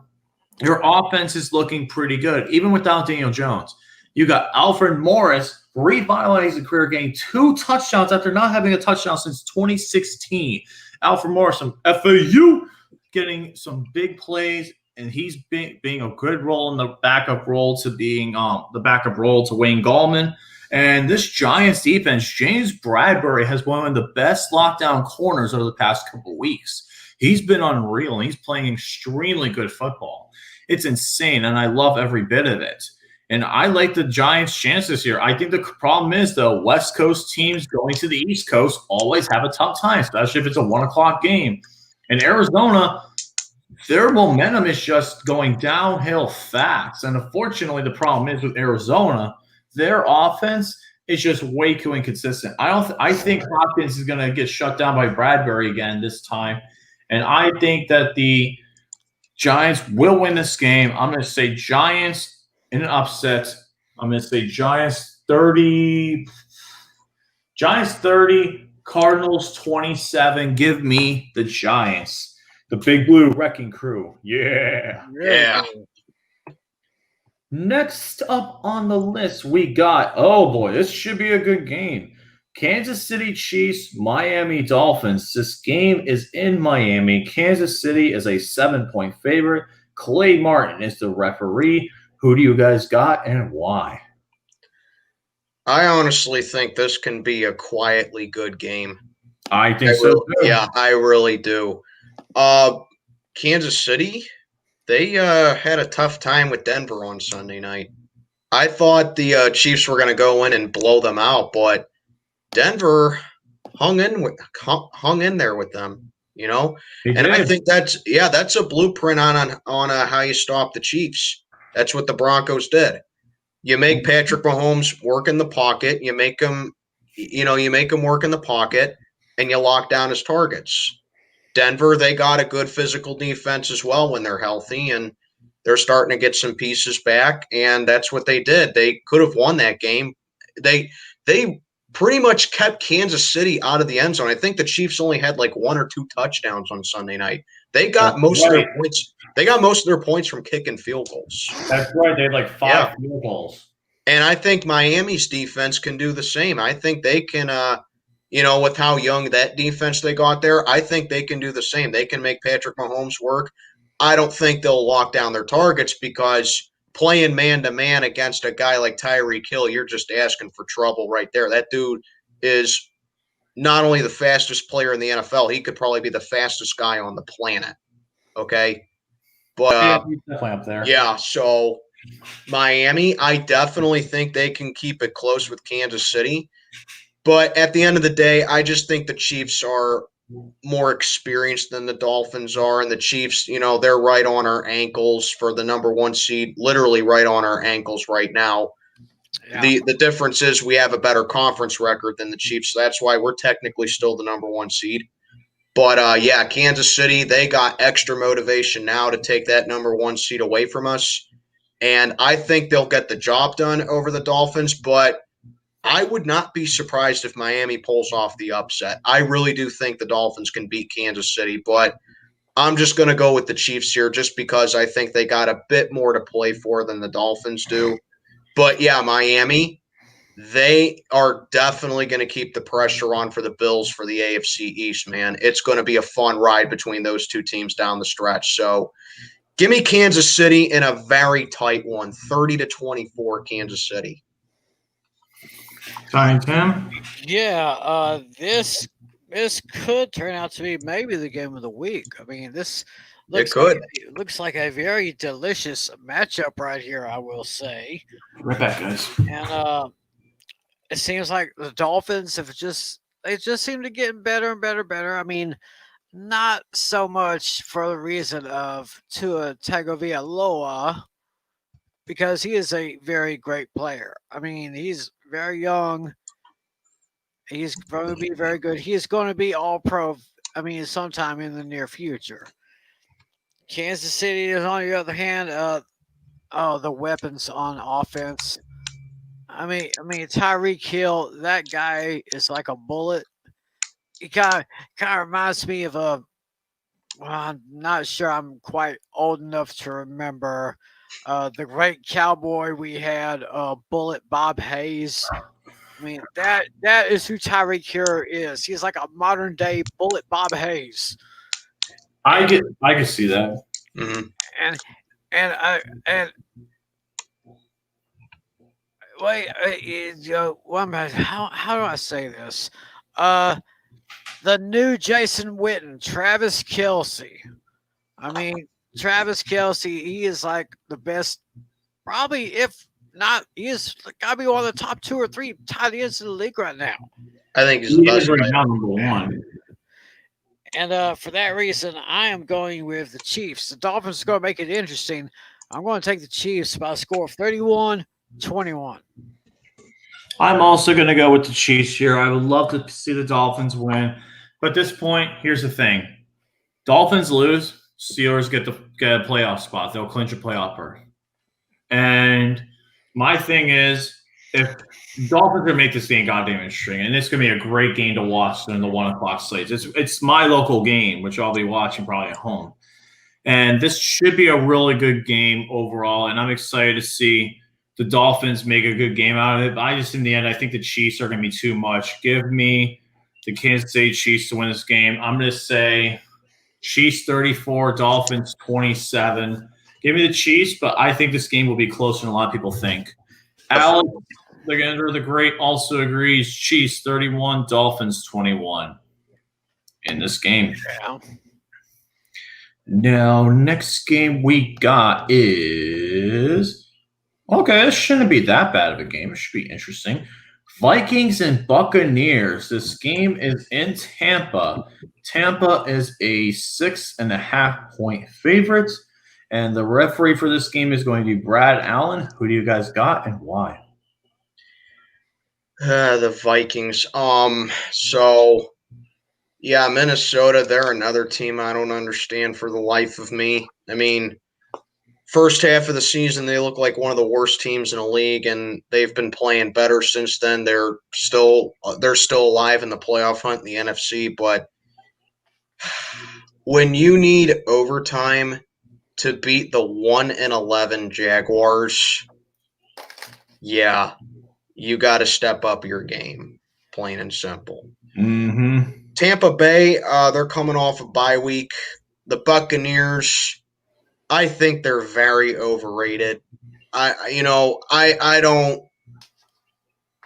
Your offense is looking pretty good, even without Daniel Jones. You got Alfred Morris revitalizing his career, getting 2 touchdowns after not having a touchdown since 2016. Alfred Morris from FAU getting some big plays, and he's being a good role in the backup role to being the backup role to Wayne Gallman. And this Giants defense, James Bradbury has one of the best lockdown corners over the past couple of weeks. He's been unreal, and he's playing extremely good football. It's insane, and I love every bit of it. And I like the Giants' chances here. I think the problem is, though, West Coast teams going to the East Coast always have a tough time, especially if it's a 1 o'clock game. And Arizona, their momentum is just going downhill fast. And unfortunately, the problem is with Arizona, their offense is just way too inconsistent. I think Hopkins is going to get shut down by Bradbury again this time. And I think that the Giants will win this game. I'm going to say Giants in an upset. I'm going to say Giants 30, Cardinals 27. Give me the Giants. The Big Blue Wrecking Crew. Yeah. Next up on the list, we got, oh boy, this should be a good game. Kansas City Chiefs, Miami Dolphins. This game is in Miami. Kansas City is a 7-point favorite. Clay Martin is the referee. Who do you guys got and why? I honestly think this can be a quietly good game. I think so too. Yeah, I really do. Kansas City, they had a tough time with Denver on Sunday night. I thought the Chiefs were going to go in and blow them out, but Denver hung in there with them, you know. They And I did. think that's a blueprint on how you stop the Chiefs. That's what the Broncos did. You make Patrick Mahomes work in the pocket. You make him work in the pocket, and you lock down his targets. Denver, they got a good physical defense as well when they're healthy, and they're starting to get some pieces back, and that's what they did. They could have won that game. They pretty much kept Kansas City out of the end zone. I think the Chiefs only had like 1 or 2 touchdowns on Sunday night. They got most of their points. They got most of their points from kicking field goals. That's right. They had like 5 field goals. And I think Miami's defense can do the same. I think they can, with how young that defense they got there, I think they can do the same. They can make Patrick Mahomes work. I don't think they'll lock down their targets because playing man-to-man against a guy like Tyreek Hill, you're just asking for trouble right there. That dude is not only the fastest player in the NFL, he could probably be the fastest guy on the planet. Okay? But he's definitely up there. yeah, so Miami, I definitely think they can keep it close with Kansas City. But at the end of the day, I just think the Chiefs are more experienced than the Dolphins are. And the Chiefs, they're right on our ankles for the number 1 seed, literally right on our ankles right now. Yeah. The difference is we have a better conference record than the Chiefs. So that's why we're technically still the number 1 seed. But, Kansas City, they got extra motivation now to take that number 1 seed away from us. And I think they'll get the job done over the Dolphins, but I would not be surprised if Miami pulls off the upset. I really do think the Dolphins can beat Kansas City, but I'm just going to go with the Chiefs here just because I think they got a bit more to play for than the Dolphins do. But, yeah, Miami, they are definitely going to keep the pressure on for the Bills for the AFC East, man. It's going to be a fun ride between those 2 teams down the stretch. So give me Kansas City in a very tight one, 30-24 Kansas City. Tim? Yeah, this could turn out to be maybe the game of the week. I mean, this looks like a very delicious matchup right here, I will say. Right back, guys. And it seems like the Dolphins have just seem to get better and better. I mean, not so much for the reason of Tua Tagovailoa, because he is a very great player. I mean, he's very young. He's going to be very good. He is going to be all-pro, sometime in the near future. Kansas City is, on the other hand, the weapons on offense. I mean, Tyreek Hill, that guy is like a bullet. He kind of reminds me of I'm not sure I'm quite old enough to remember the great cowboy we had, Bullet Bob Hayes. I mean, that is who Tyreek Hill is. He's like a modern day Bullet Bob Hayes. I can see that. Mm-hmm. And wait, how do I say this? The new Jason Witten, Travis Kelce. I mean, Travis Kelce, he is like the best, probably, if not, he is got to be one of the top 2 or 3 tight ends in the league right now. I think he's the best right now, number 1. And for that reason, I am going with the Chiefs. The Dolphins are going to make it interesting. I'm going to take the Chiefs by a score of 31-21. I'm also going to go with the Chiefs here. I would love to see the Dolphins win. But at this point, here's the thing. Dolphins lose, Steelers get a playoff spot. They'll clinch a playoff berth. And my thing is, if Dolphins are make this game goddamn interesting, and it's going to be a great game to watch in the 1 o'clock slates. It's my local game, which I'll be watching probably at home. And this should be a really good game overall, and I'm excited to see the Dolphins make a good game out of it. But I just, in the end, I think the Chiefs are going to be too much. Give me the Kansas City Chiefs to win this game. I'm going to say Chiefs 34, Dolphins 27. Give me the Chiefs, but I think this game will be closer than a lot of people think. Alex, the Great, also agrees. Chiefs 31, Dolphins 21 in this game. Yeah. Now, next game we got is okay. This shouldn't be that bad of a game. It should be interesting. Vikings and Buccaneers. This game is in Tampa. Tampa is a 6.5-point favorite, and the referee for this game is going to be Brad Allen. Who do you guys got and why? The Vikings. So yeah, Minnesota, they're another team I don't understand for the life of me. I mean, first half of the season, they look like one of the worst teams in the league, and they've been playing better since then. They're still alive in the playoff hunt in the NFC, but when you need overtime to beat the 1-11 Jaguars, yeah, you got to step up your game, plain and simple. Mm-hmm. Tampa Bay, they're coming off a bye week. The Buccaneers, I think they're very overrated. I'm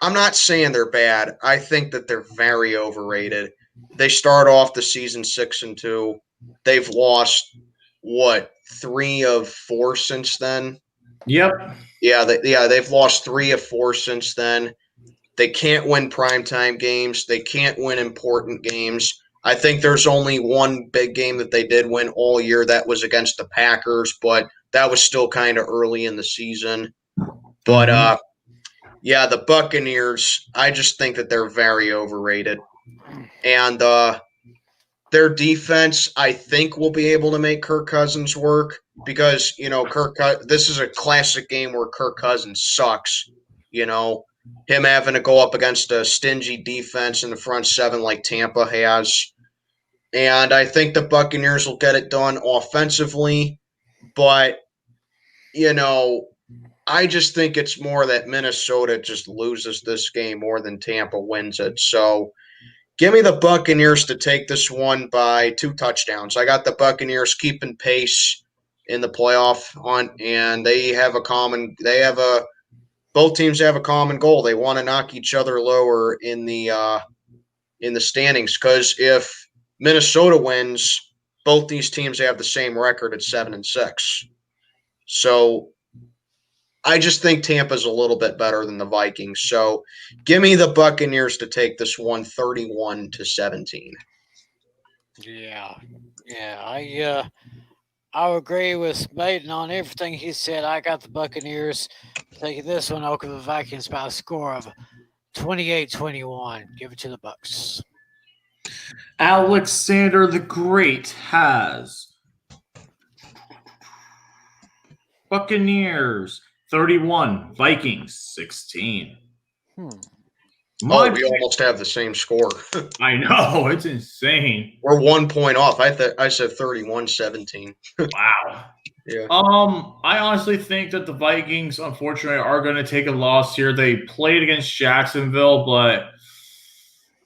not saying they're bad. I think that they're very overrated. They start off the season 6-2. They've lost 3 of 4 since then. Yep. They've lost 3 of 4 since then. They can't win primetime games. They can't win important games. I think there's only one big game that they did win all year. That was against the Packers, but that was still kind of early in the season. But, the Buccaneers, I just think that they're very overrated. And their defense, I think, will be able to make Kirk Cousins work because, this is a classic game where Kirk Cousins sucks, him having to go up against a stingy defense in the front seven like Tampa has. And I think the Buccaneers will get it done offensively. But, I just think it's more that Minnesota just loses this game more than Tampa wins it. So give me the Buccaneers to take this one by 2 touchdowns. I got the Buccaneers keeping pace in the playoff hunt, and both teams have a common goal. They want to knock each other lower in the standings because if Minnesota wins, both these teams have the same record at 7-6. So I just think Tampa's a little bit better than the Vikings. So give me the Buccaneers to take this one 31-17. Yeah. I agree with Maiden on everything he said. I got the Buccaneers taking this one over the Vikings by a score of 28-21. Give it to the Bucs. Alexander the Great has Buccaneers 31, Vikings 16. We almost have the same score. I know, it's insane. We're 1 point off. I said 31-17. Wow. Yeah. I honestly think that the Vikings, unfortunately, are going to take a loss here. They played against Jacksonville, but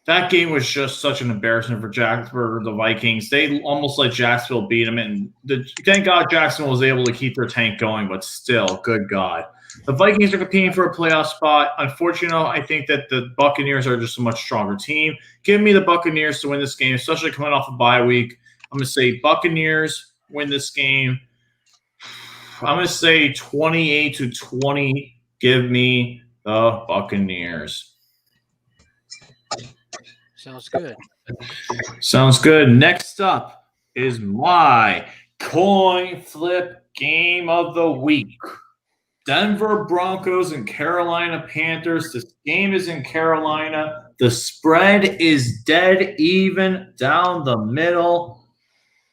that game was just such an embarrassment for the Vikings. They almost let Jacksonville beat them, and thank God Jacksonville was able to keep their tank going, but still, good God. The Vikings are competing for a playoff spot. Unfortunately, I think that the Buccaneers are just a much stronger team. Give me the Buccaneers to win this game, especially coming off a bye week. I'm going to say Buccaneers win this game. I'm going to say 28-20. Give me the Buccaneers. Sounds good. Sounds good. Next up is my coin flip game of the week. Denver Broncos and Carolina Panthers. This game is in Carolina. The spread is dead even down the middle.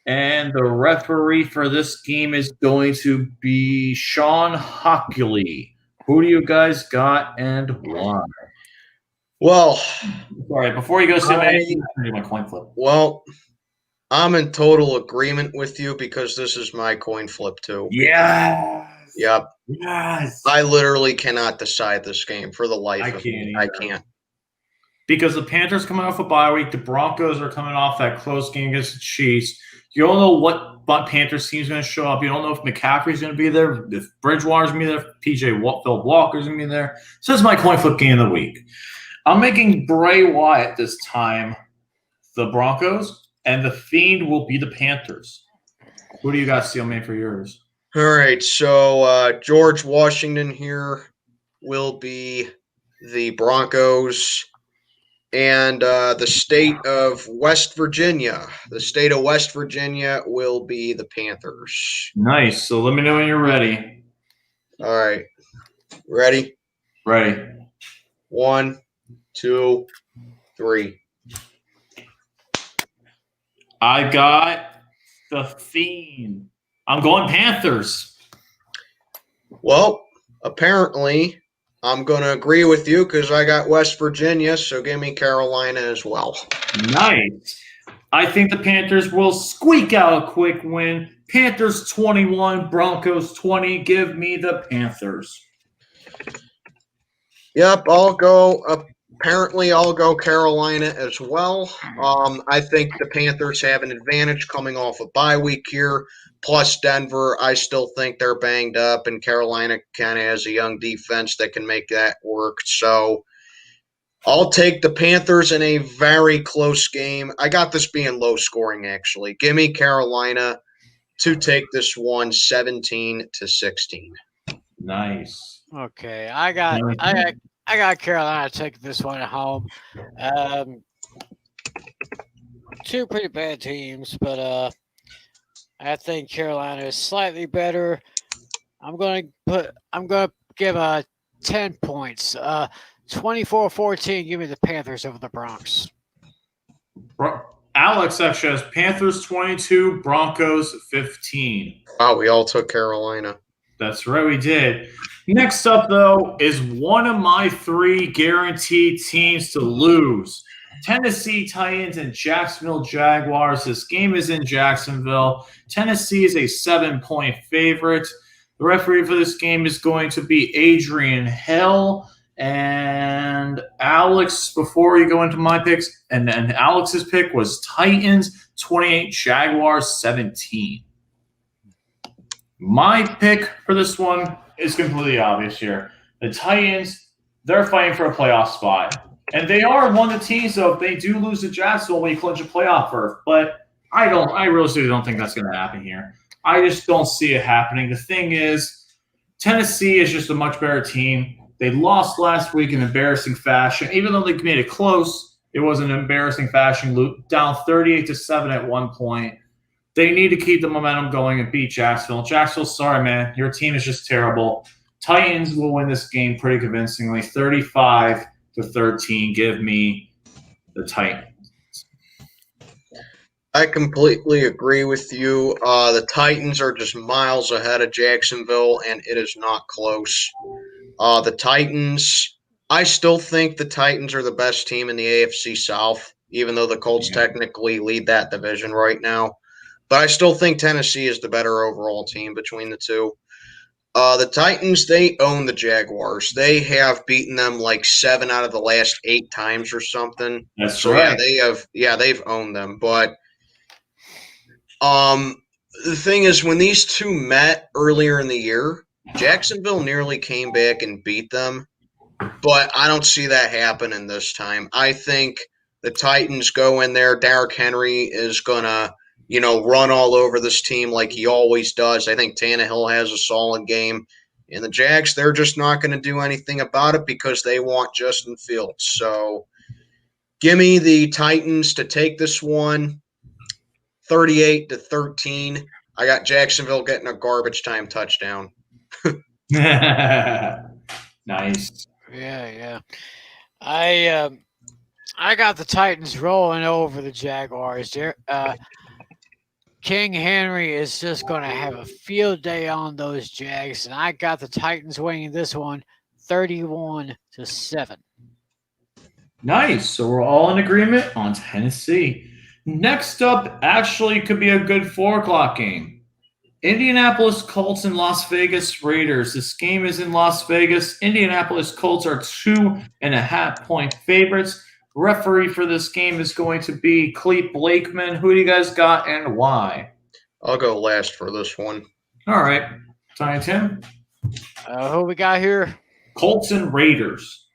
And the referee for this game is going to be Sean Hockley. Who do you guys got and why? Well, sorry, before you go, Sam, I need to do my coin flip. Well, I'm in total agreement with you because this is my coin flip too. Yes. Yep. Yes. I literally cannot decide this game for the life I of me. can't I either. can't. Because the Panthers coming off a bye week, the Broncos are coming off that close game against the Chiefs. You don't know what Panthers team's going to show up. You don't know if McCaffrey's going to be there, if Bridgewater's going to be there, if Phil Walker's going to be there. So this is my coin flip game of the week. I'm making Bray Wyatt this time the Broncos, and the Fiend will be the Panthers. Who do you got, Steelman, for yours? All right, so George Washington here will be the Broncos, and the state of West Virginia. The state of West Virginia will be the Panthers. Nice. So let me know when you're ready. All right, ready? Ready. 1, 2, 3. I got the Fiend. I'm going Panthers. Well, apparently, I'm going to agree with you because I got West Virginia, so give me Carolina as well. Nice. I think the Panthers will squeak out a quick win. Panthers 21, Broncos 20. Give me the Panthers. Yep, I'll go. Apparently, I'll go Carolina as well. I think the Panthers have an advantage coming off a bye week here. Plus, Denver, I still think they're banged up, and Carolina kind of has a young defense that can make that work. So I'll take the Panthers in a very close game. I got this being low scoring, actually. Give me Carolina to take this one 17-16. Nice. Okay, I got Carolina taking this one at home. Two pretty bad teams, but I think Carolina is slightly better. I'm gonna give 10 points. 24-14. Give me the Panthers over the Bronx. Alex actually has Panthers 22, Broncos 15. Wow, we all took Carolina. That's right, we did. Next up, though, is one of my 3 guaranteed teams to lose. Tennessee Titans and Jacksonville Jaguars. This game is in Jacksonville. Tennessee is a 7-point favorite. The referee for this game is going to be Adrian Hill. And Alex, before you go into my picks, and Alex's pick was Titans 28, Jaguars 17. My pick for this one is completely obvious here. The Titans, they're fighting for a playoff spot. And they are one of the teams, though, if they do lose to Jacksonville, we clinch a playoff berth. But I really don't think that's going to happen here. I just don't see it happening. The thing is, Tennessee is just a much better team. They lost last week in embarrassing fashion. Even though they made it close, it was an embarrassing fashion. Down 38-7 at one point. They need to keep the momentum going and beat Jacksonville. Jacksonville, sorry, man. Your team is just terrible. Titans will win this game pretty convincingly. 35-13. Give me the Titans. I completely agree with you. The Titans are just miles ahead of Jacksonville, and it is not close. The Titans, I still think the Titans are the best team in the AFC South, even though the Colts technically lead that division right now. But I still think Tennessee is the better overall team between the two. The Titans, they own the Jaguars. They have beaten them like 7 out of the last 8 times or something. That's so right. they've owned them. But the thing is, when these two met earlier in the year, Jacksonville nearly came back and beat them. But I don't see that happening this time. I think the Titans go in there. Derrick Henry is gonna run all over this team like he always does. I think Tannehill has a solid game. And the Jags, they're just not going to do anything about it because they want Justin Fields. So give me the Titans to take this one 38-13. I got Jacksonville getting a garbage time touchdown. Nice. Yeah. I got the Titans rolling over the Jaguars. King Henry is just going to have a field day on those Jags, and I got the Titans winning this one 31-7. Nice. So we're all in agreement on Tennessee. Next up actually could be a good 4 o'clock game. Indianapolis Colts and Las Vegas Raiders. This game is in Las Vegas. Indianapolis Colts are 2.5-point favorites. Referee for this game is going to be Clete Blakeman. Who do you guys got and why? I'll go last for this one. All right. Tiny Tim. Who we got here? Colts and Raiders.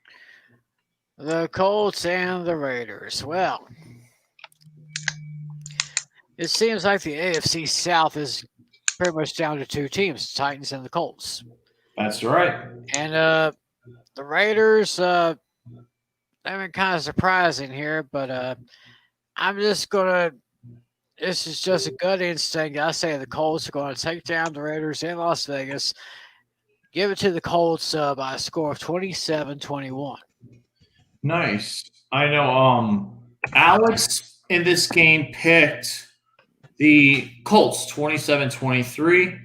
The Colts and the Raiders. Well, it seems like the AFC South is pretty much down to two teams, the Titans and the Colts. That's right. And the Raiders, they've been kind of surprising here, but I'm just going to – this is just a gut instinct. I say the Colts are going to take down the Raiders in Las Vegas, give it to the Colts by a score of 27-21. Nice. I know Alex in this game picked the Colts 27-23.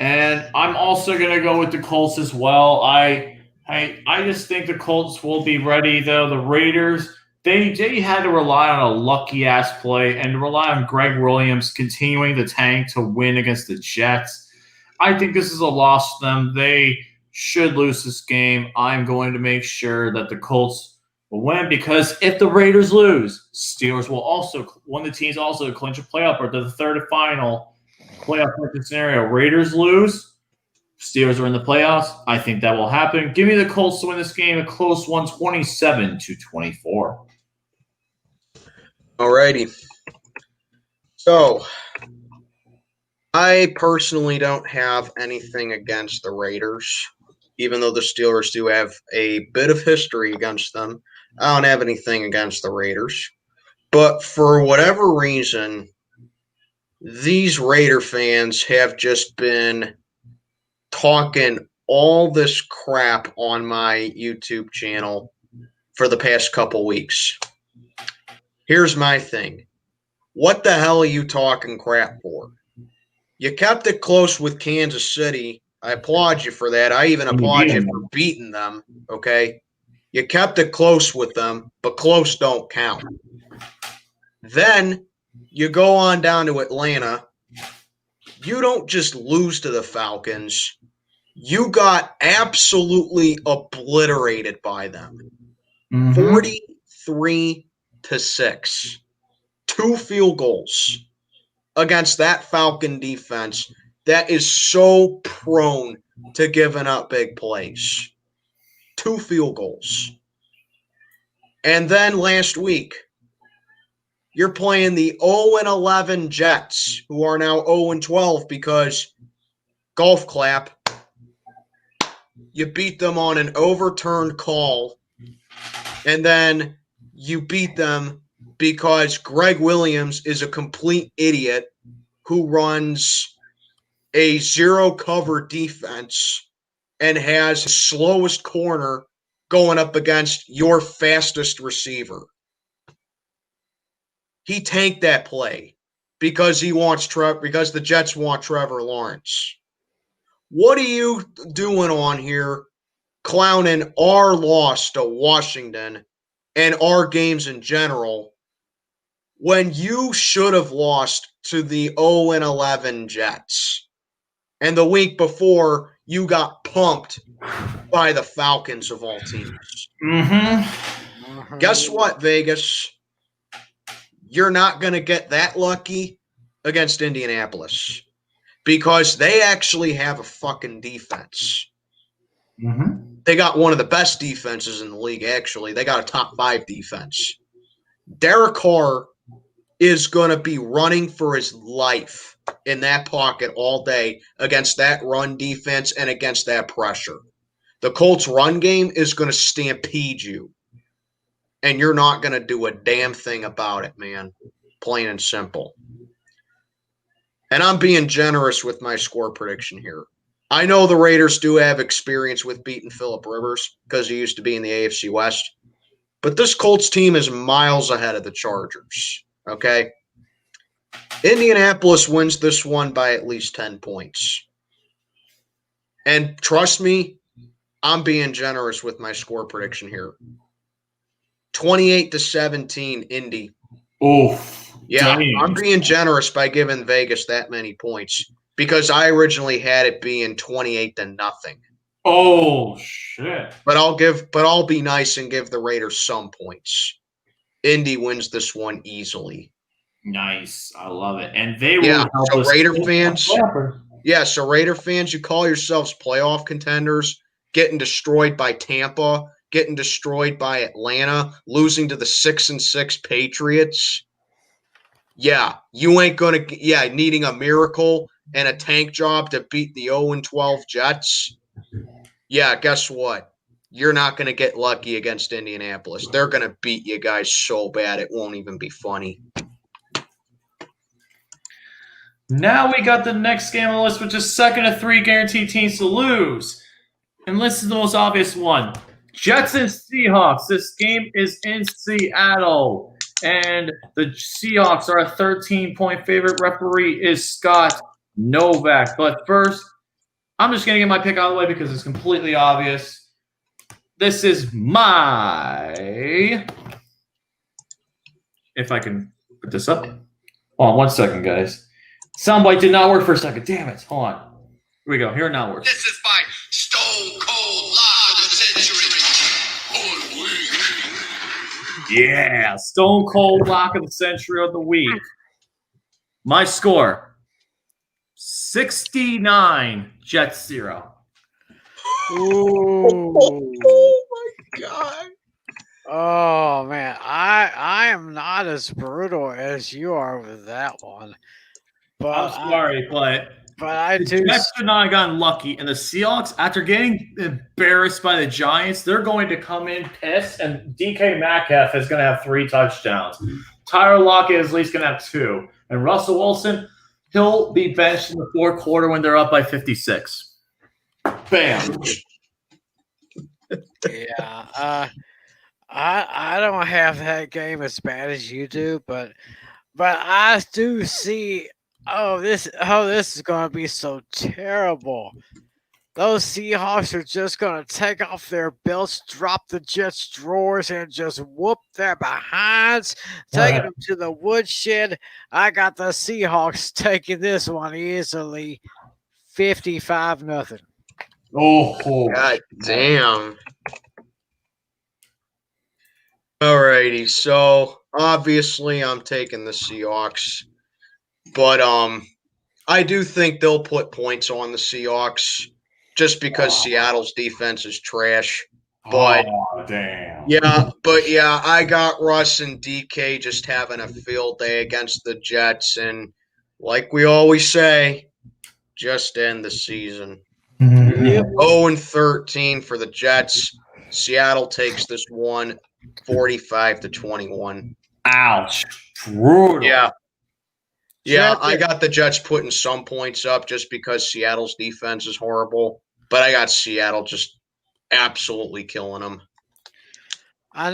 And I'm also going to go with the Colts as well. I just think the Colts will be ready, though. The Raiders, they had to rely on a lucky-ass play and rely on Greg Williams continuing the tank to win against the Jets. I think this is a loss to them. They should lose this game. I'm going to make sure that the Colts will win because if the Raiders lose, Steelers will also – one of the teams also clinch a playoff or the third and final playoff scenario. Raiders lose, Steelers are in the playoffs. I think that will happen. Give me the Colts to win this game, a close one, 27-24. Alrighty. So, I personally don't have anything against the Raiders, even though the Steelers do have a bit of history against them. I don't have anything against the Raiders. But for whatever reason, these Raider fans have just been talking all this crap on my YouTube channel for the past couple weeks. Here's my thing. What the hell are you talking crap for? You kept it close with Kansas City. I applaud you for that. I even applaud you for beating them, okay? You kept it close with them, but close don't count. Then you go on down to Atlanta. You don't just lose to the Falcons. You got absolutely obliterated by them. 43-6. 2 field goals against that Falcon defense that is so prone to giving up big plays. 2 field goals. And then last week, you're playing the 0-11 Jets, who are now 0-12 because, golf clap, you beat them on an overturned call, and then you beat them because Greg Williams is a complete idiot who runs a zero-cover defense and has the slowest corner going up against your fastest receiver. He tanked that play because because the Jets want Trevor Lawrence. What are you doing on here clowning our loss to Washington and our games in general when you should have lost to the 0-11 Jets? And the week before, you got pumped by the Falcons of all teams. Guess what, Vegas? You're not going to get that lucky against Indianapolis because they actually have a fucking defense. They got one of the best defenses in the league, actually. They got a top 5 defense. Derek Carr is going to be running for his life in that pocket all day against that run defense and against that pressure. The Colts' run game is going to stampede you. And you're not going to do a damn thing about it, man. Plain and simple. And I'm being generous with my score prediction here. I know the Raiders do have experience with beating Phillip Rivers because he used to be in the AFC West. But this Colts team is miles ahead of the Chargers. Okay? Indianapolis wins this one by at least 10 points. And trust me, I'm being generous with my score prediction here. 28-17, Indy. Oh, yeah, damn. I'm being generous by giving Vegas that many points because I originally had it being 28-0. Oh shit! But I'll be nice and give the Raiders some points. Indy wins this one easily. Nice, I love it, and they will Yeah, help so us. Raider fans, so Raider fans, you call yourselves playoff contenders, getting destroyed by Tampa, getting destroyed by Atlanta, losing to the 6-6 Patriots. Yeah, you ain't gonna. Yeah, needing a miracle and a tank job to beat the 0-12 Jets. Yeah, guess what? You're not going to get lucky against Indianapolis. They're going to beat you guys so bad it won't even be funny. Now we got the next game on the list, which is second of 3 guaranteed teams to lose. And this is the most obvious one. Jets and Seahawks. This game is in Seattle. And the Seahawks are a 13-point favorite. Referee is Scott Novak. But first, I'm just going to get my pick out of the way because it's completely obvious. This is my... If I can put this up. Hold on 1 second, guys. Soundbite did not work for a second. Damn it. Hold on. Here we go. Here it now works. This is my Stone Cold Lock of the Century. Yeah. Stone Cold Lock of the Century of the week. My score. 69. Jets 0. Ooh. Oh my God. Oh man, I am not as brutal as you are with that one. But I'm sorry, but I the do. Jets should not have gotten lucky. And the Seahawks, after getting embarrassed by the Giants, they're going to come in pissed, and DK Metcalf is going to have 3 touchdowns. Tyler Lockett is at least going to have 2. And Russell Wilson, he'll be benched in the 4th quarter when they're up by 56. Bam. Yeah. I don't have that game as bad as you do, but I do see. This is going to be so terrible. Those Seahawks are just going to take off their belts, drop the Jets' drawers, and just whoop their behinds, taking them to the woodshed. I got the Seahawks taking this one easily, 55-0. Oh, God damn. Alrighty, so obviously I'm taking the Seahawks, but I do think they'll put points on the Seahawks just because Seattle's defense is trash. But damn. yeah, I got Russ and DK just having a field day against the Jets, and like we always say, just end the season. 0-13 for the Jets. Seattle takes this one 45-21. Ouch. Brutal. Yeah, I got the Jets putting some points up just because Seattle's defense is horrible, but I got Seattle just absolutely killing them. I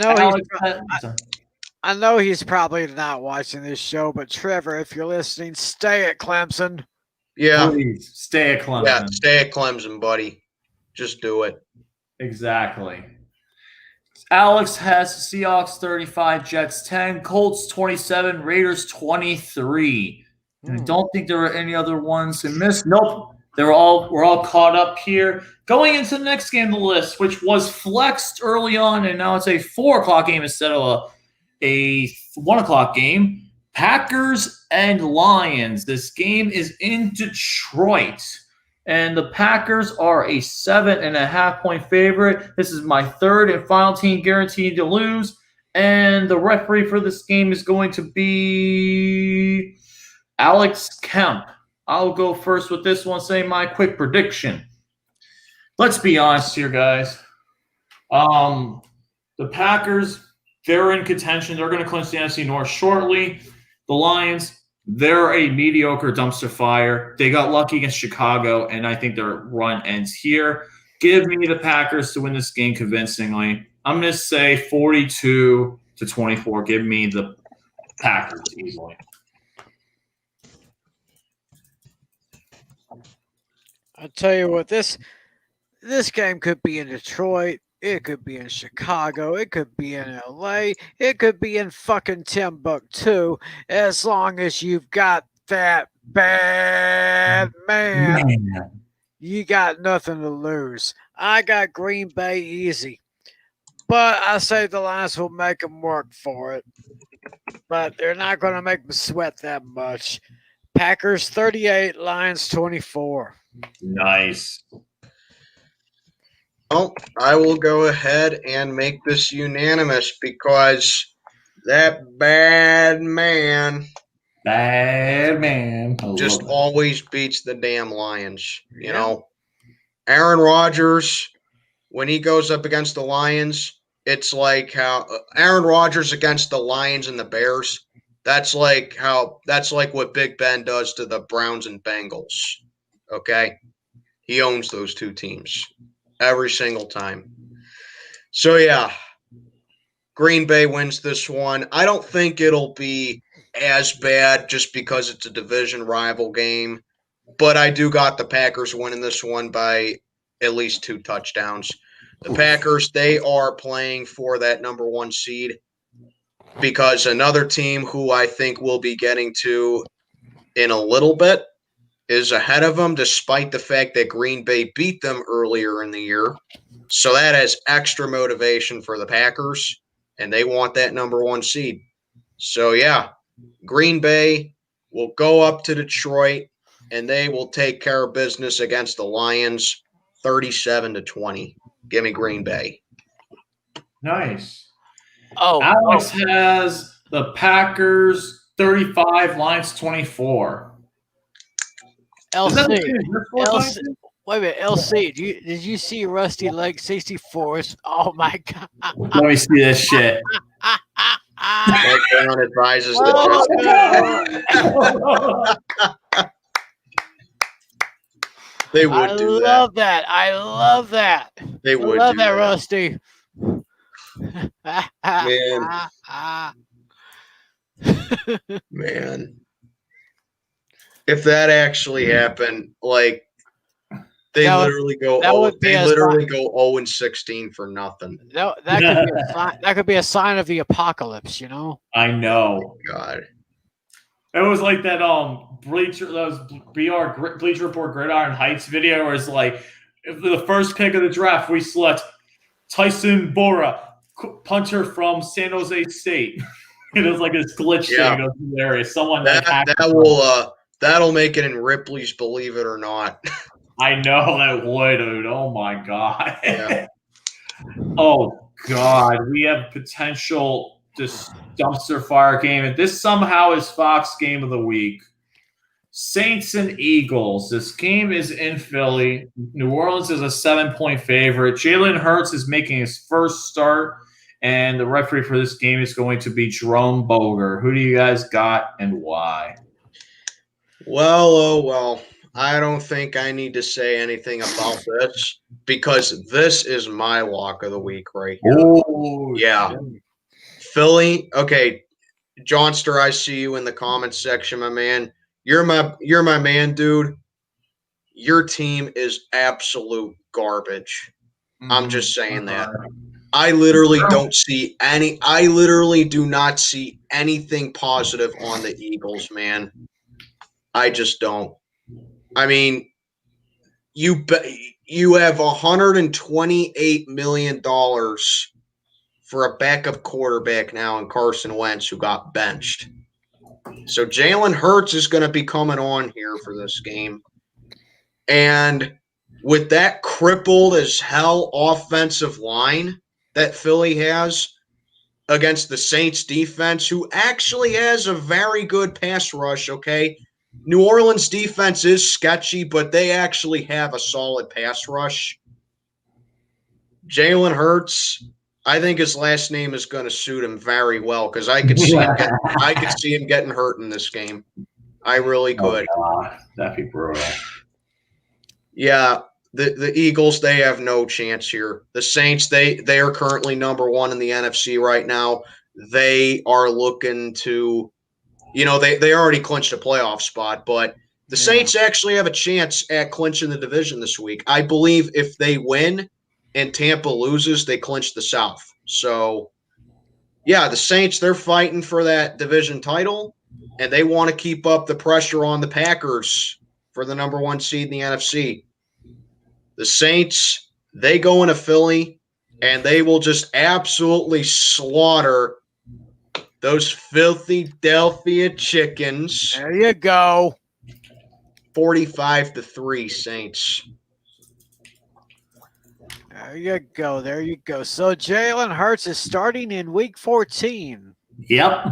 know he's probably not watching this show, but Trevor, if you're listening, stay at Clemson. Yeah. Please stay at Clemson. Yeah, stay at Clemson, buddy. Just do it. Exactly. Alex has Seahawks 35, Jets 10, Colts 27, Raiders 23. And I don't think there were any other ones to miss. Nope. We're all caught up here. Going into the next game on the list, which was flexed early on, and now it's a 4:00 game instead of a 1:00 game. Packers and Lions. This game is in Detroit. And the Packers are a 7.5-point favorite. This is my 3rd and final team guaranteed to lose. And the referee for this game is going to be Alex Kemp. I'll go first with this one, saying my quick prediction. Let's be honest here, guys. The Packers, they're in contention. They're going to clinch the NFC North shortly. The Lions, they're a mediocre dumpster fire. They got lucky against Chicago, and I think their run ends here. Give me the Packers to win this game convincingly. I'm going to say 42-24. Give me the Packers easily. I'll tell you what, this game could be in Detroit. It could be in Chicago. It could be in LA. It could be in fucking Timbuktu, as long as you've got that bad but man, Man. you got nothing to lose. I got Green Bay easy, but I say the Lions will make them work for it. But they're not going to make them sweat that much. Packers 38, Lions 24. Nice. Well, I will go ahead and make this unanimous because that bad man Bad man. I just love it. always beats the damn Lions. You know, Aaron Rodgers, when he goes up against the Lions, it's like how Aaron Rodgers against the Lions and the Bears. That's like what Big Ben does to the Browns and Bengals. Okay, he owns those two teams every single time. So yeah, Green Bay wins this one. I don't think it'll be as bad just because it's a division rival game, but I do got the Packers winning this one by at least 2 touchdowns. The Packers, they are playing for that number 1 seed because another team who I think we'll be getting to in a little bit is ahead of them, despite the fact that Green Bay beat them earlier in the year. So that has extra motivation for the Packers, and they want that number 1 seed. So, yeah, Green Bay will go up to Detroit, and they will take care of business against the Lions 37-20. Give me Green Bay. Nice. Oh, Alex has the Packers 35, Lions 24. Is that the LC. same as your score, LC. Tyson? Wait a minute, LC. Did you see Rusty Leg 64s? Oh my god! Let me see this shit. Mike Brown advises Oh, that they would I do that. love that. I love that. They I would love do that, that. Rusty. Man. If that actually happened, like they That would- literally go that would be they a literally go 0-16 for nothing. that could be a sign. That could be a sign of the apocalypse. You know. I know. God. It was like that Bleacher Report Gridiron Heights video where it's like if the first pick of the draft we select Tyson Bora, punter from San Jose State. It was like this glitch Yeah. thing. It was hilarious. Someone like hacked That will that'll make it in Ripley's Believe It or Not. I know that would, dude. Oh my god. Yeah. Oh god. We have potential this dumpster fire game, and this somehow is Fox Game of the Week. Saints and Eagles. This game is in Philly. New Orleans is a 7-point favorite. Jalen Hurts is making his first start, and the referee for this game is going to be Jerome Boger. Who do you guys got and why? Well, oh well. I don't think I need to say anything about this because this is my lock of the week right here. Oh, Yeah. Philly. Okay, Johnster, I see you in the comments section, my man. You're my man, dude. Your team is absolute garbage. I'm just saying that. I literally do not see anything positive on the Eagles, man. I just don't. I mean, you have $128 million for a backup quarterback now in Carson Wentz, who got benched. So Jalen Hurts is going to be coming on here for this game. And with that crippled as hell offensive line that Philly has against the Saints defense, who actually has a very good pass rush, okay? New Orleans defense is sketchy, but they actually have a solid pass rush. Jalen Hurts, I think his last name is going to suit him very well because I could see him getting hurt in this game. I really could. Oh, God. That'd be brutal. Yeah, the Eagles, they have no chance here. The Saints, they are currently number 1 in the NFC right now. They are looking to, they already clinched a playoff spot, but the Saints actually have a chance at clinching the division this week. I believe if they win and Tampa loses, they clinch the South. So, yeah, the Saints, they're fighting for that division title, and they want to keep up the pressure on the Packers for the number 1 seed in the NFC. The Saints, they go into Philly, and they will just absolutely slaughter those filthy Philadelphia chickens. There you go. 45-3 Saints. There you go. There you go. So Jalen Hurts is starting in week 14. Yep.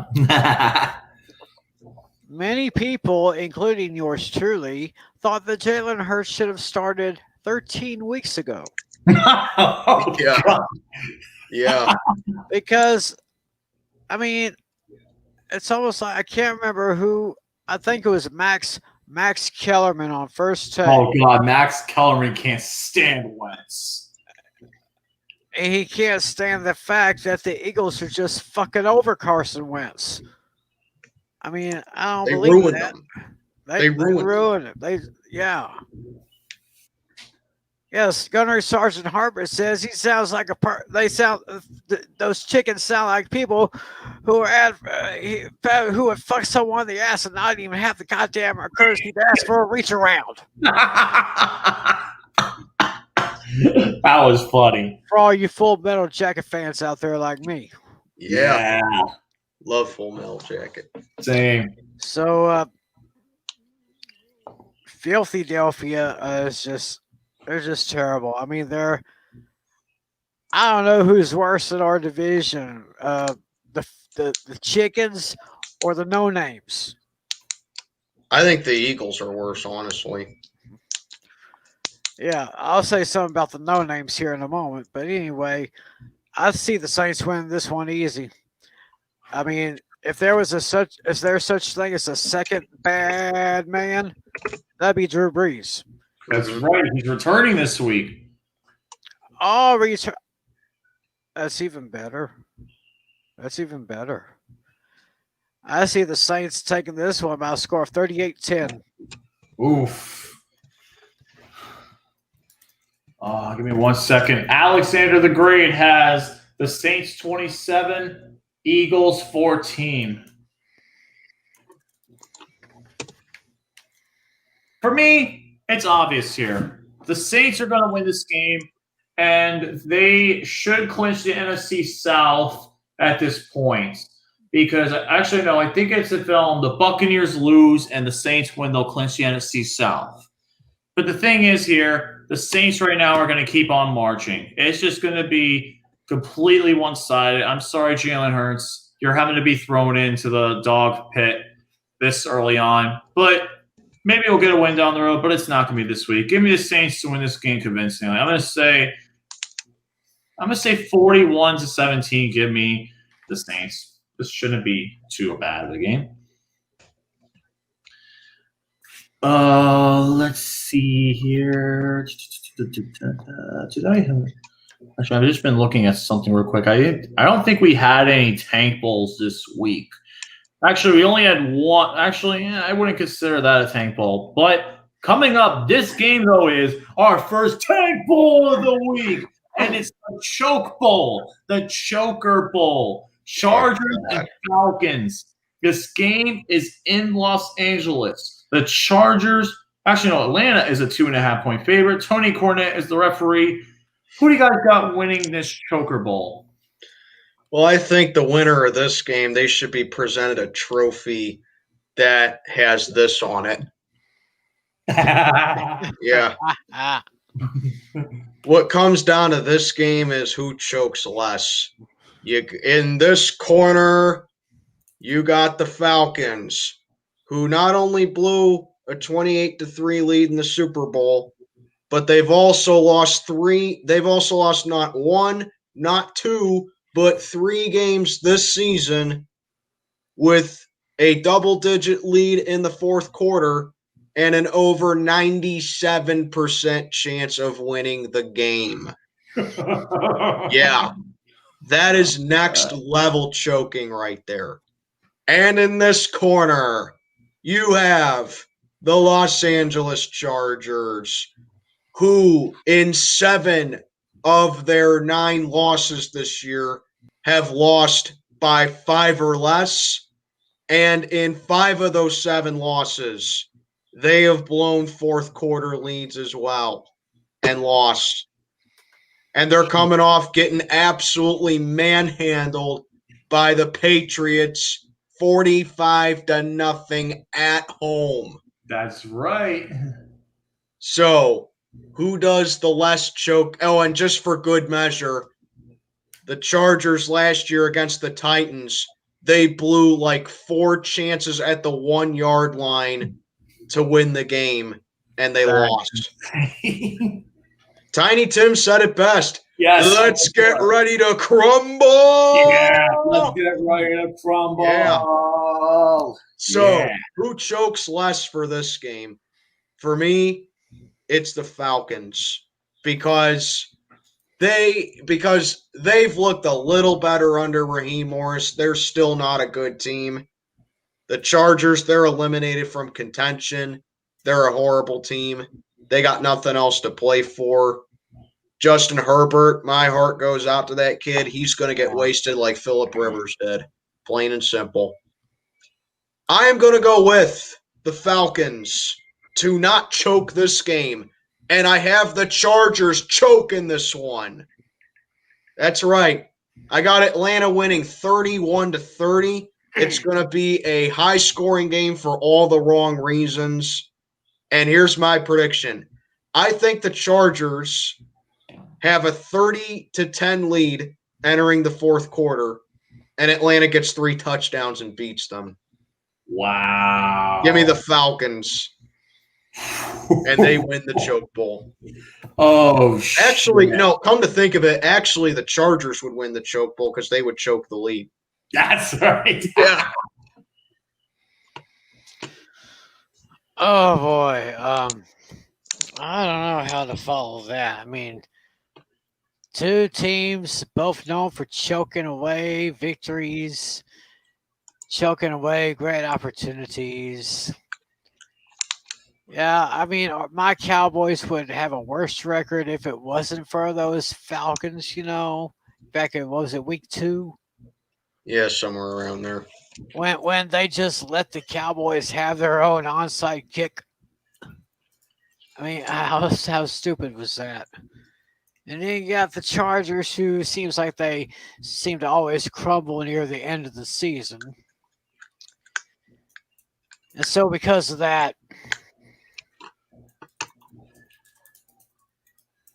Many people, including yours truly, thought that Jalen Hurts should have started 13 weeks ago. Oh, Yeah. God. Yeah. Because, I mean, it's almost like I can't remember who. I think it was Max Kellerman on First Take. Oh, God. Max Kellerman can't stand Wentz. And he can't stand the fact that the Eagles are just fucking over Carson Wentz. I mean, I don't They believe ruined that. them. They ruined ruined it. Yeah. Yes, Gunnery Sergeant Harper says he sounds like those chickens sound like people who are who would fuck someone in the ass and not even have the goddamn courtesy to ask for a reach around. That was funny. For all you Full Metal Jacket fans out there like me. Yeah. Love Full Metal Jacket. Same. So, Filthy Delphia they're just terrible. I mean, I don't know who's worse in our division, the chickens or the no names. I think the Eagles are worse, honestly. Yeah, I'll say something about the no names here in a moment. But anyway, I see the Saints win this one easy. I mean, if there's such thing as a second bad man, that'd be Drew Brees. That's right. He's returning this week. Oh, that's even better. That's even better. I see the Saints taking this one by a score of 38-10. Oof. Give me 1 second. Alexander the Great has the Saints 27, Eagles 14. For me, it's obvious here. The Saints are going to win this game, and they should clinch the NFC South at this point. Because actually, no, I think it's a film. The Buccaneers lose and the Saints win, they'll clinch the NFC South. But the thing is here, the Saints right now are going to keep on marching. It's just going to be completely one-sided. I'm sorry, Jalen Hurts. You're having to be thrown into the dog pit this early on. But maybe we'll get a win down the road, but it's not going to be this week. Give me the Saints to win this game convincingly. I'm going to say 41-17. Give me the Saints. This shouldn't be too bad of a game. Let's see here. Did I have? Actually, I've just been looking at something real quick. I don't think we had any tank bowls this week. Actually, we only had one. Actually, I wouldn't consider that a tank bowl. But coming up, this game though is our first tank bowl of the week, and it's the choke bowl, the choker bowl. Chargers and Falcons. This game is in Los Angeles. The Chargers, actually, no, Atlanta is a 2.5-point favorite. Tony Cornette is the referee. Who do you guys got winning this choker bowl? Well, I think the winner of this game, they should be presented a trophy that has this on it. Yeah. What comes down to this game is who chokes less. In this corner, you got the Falcons, who not only blew a 28-3 lead in the Super Bowl, but they've also lost not one, not two, but 3 games this season with a double-digit lead in the fourth quarter and an over 97% chance of winning the game. Yeah. That is next level choking right there. And in this corner, you have the Los Angeles Chargers, who in 7 of their 9 losses this year have lost by 5 or less. And in 5 of those 7 losses, they have blown fourth quarter leads as well and lost. And they're coming off getting absolutely manhandled by the Patriots 45-0 at home. That's right. So, who does the less choke? Oh, and just for good measure, the Chargers last year against the Titans, they blew like 4 chances at the 1-yard line to win the game, and they lost. Tiny Tim said it best. Yes. Let's get ready to crumble. Yeah, let's get ready to crumble. Yeah. So, Yeah. who chokes less for this game? For me, it's the Falcons because they've looked a little better under Raheem Morris. They're still not a good team. The Chargers, they're eliminated from contention. They're a horrible team. They got nothing else to play for. Justin Herbert, my heart goes out to that kid. He's going to get wasted like Phillip Rivers did. Plain and simple. I am going to go with the Falcons to not choke this game. And I have the Chargers choking this one. That's right. I got Atlanta winning 31-30. It's going to be a high-scoring game for all the wrong reasons. And here's my prediction. I think the Chargers have a 30-10 lead entering the fourth quarter, and Atlanta gets 3 touchdowns and beats them. Wow. Give me the Falcons, and they win the choke bowl. Oh, shit. Actually, no, come to think of it, actually the Chargers would win the choke bowl because they would choke the lead. That's right. Yeah. Oh boy. I don't know how to follow that. I mean, 2 teams both known for choking away victories, choking away great opportunities. Yeah, I mean, my Cowboys would have a worse record if it wasn't for those Falcons, back in, what was it, week 2? Yeah, somewhere around there. When they just let the Cowboys have their own onside kick. I mean, how stupid was that? And then you got the Chargers, who seems like they seem to always crumble near the end of the season. And so because of that,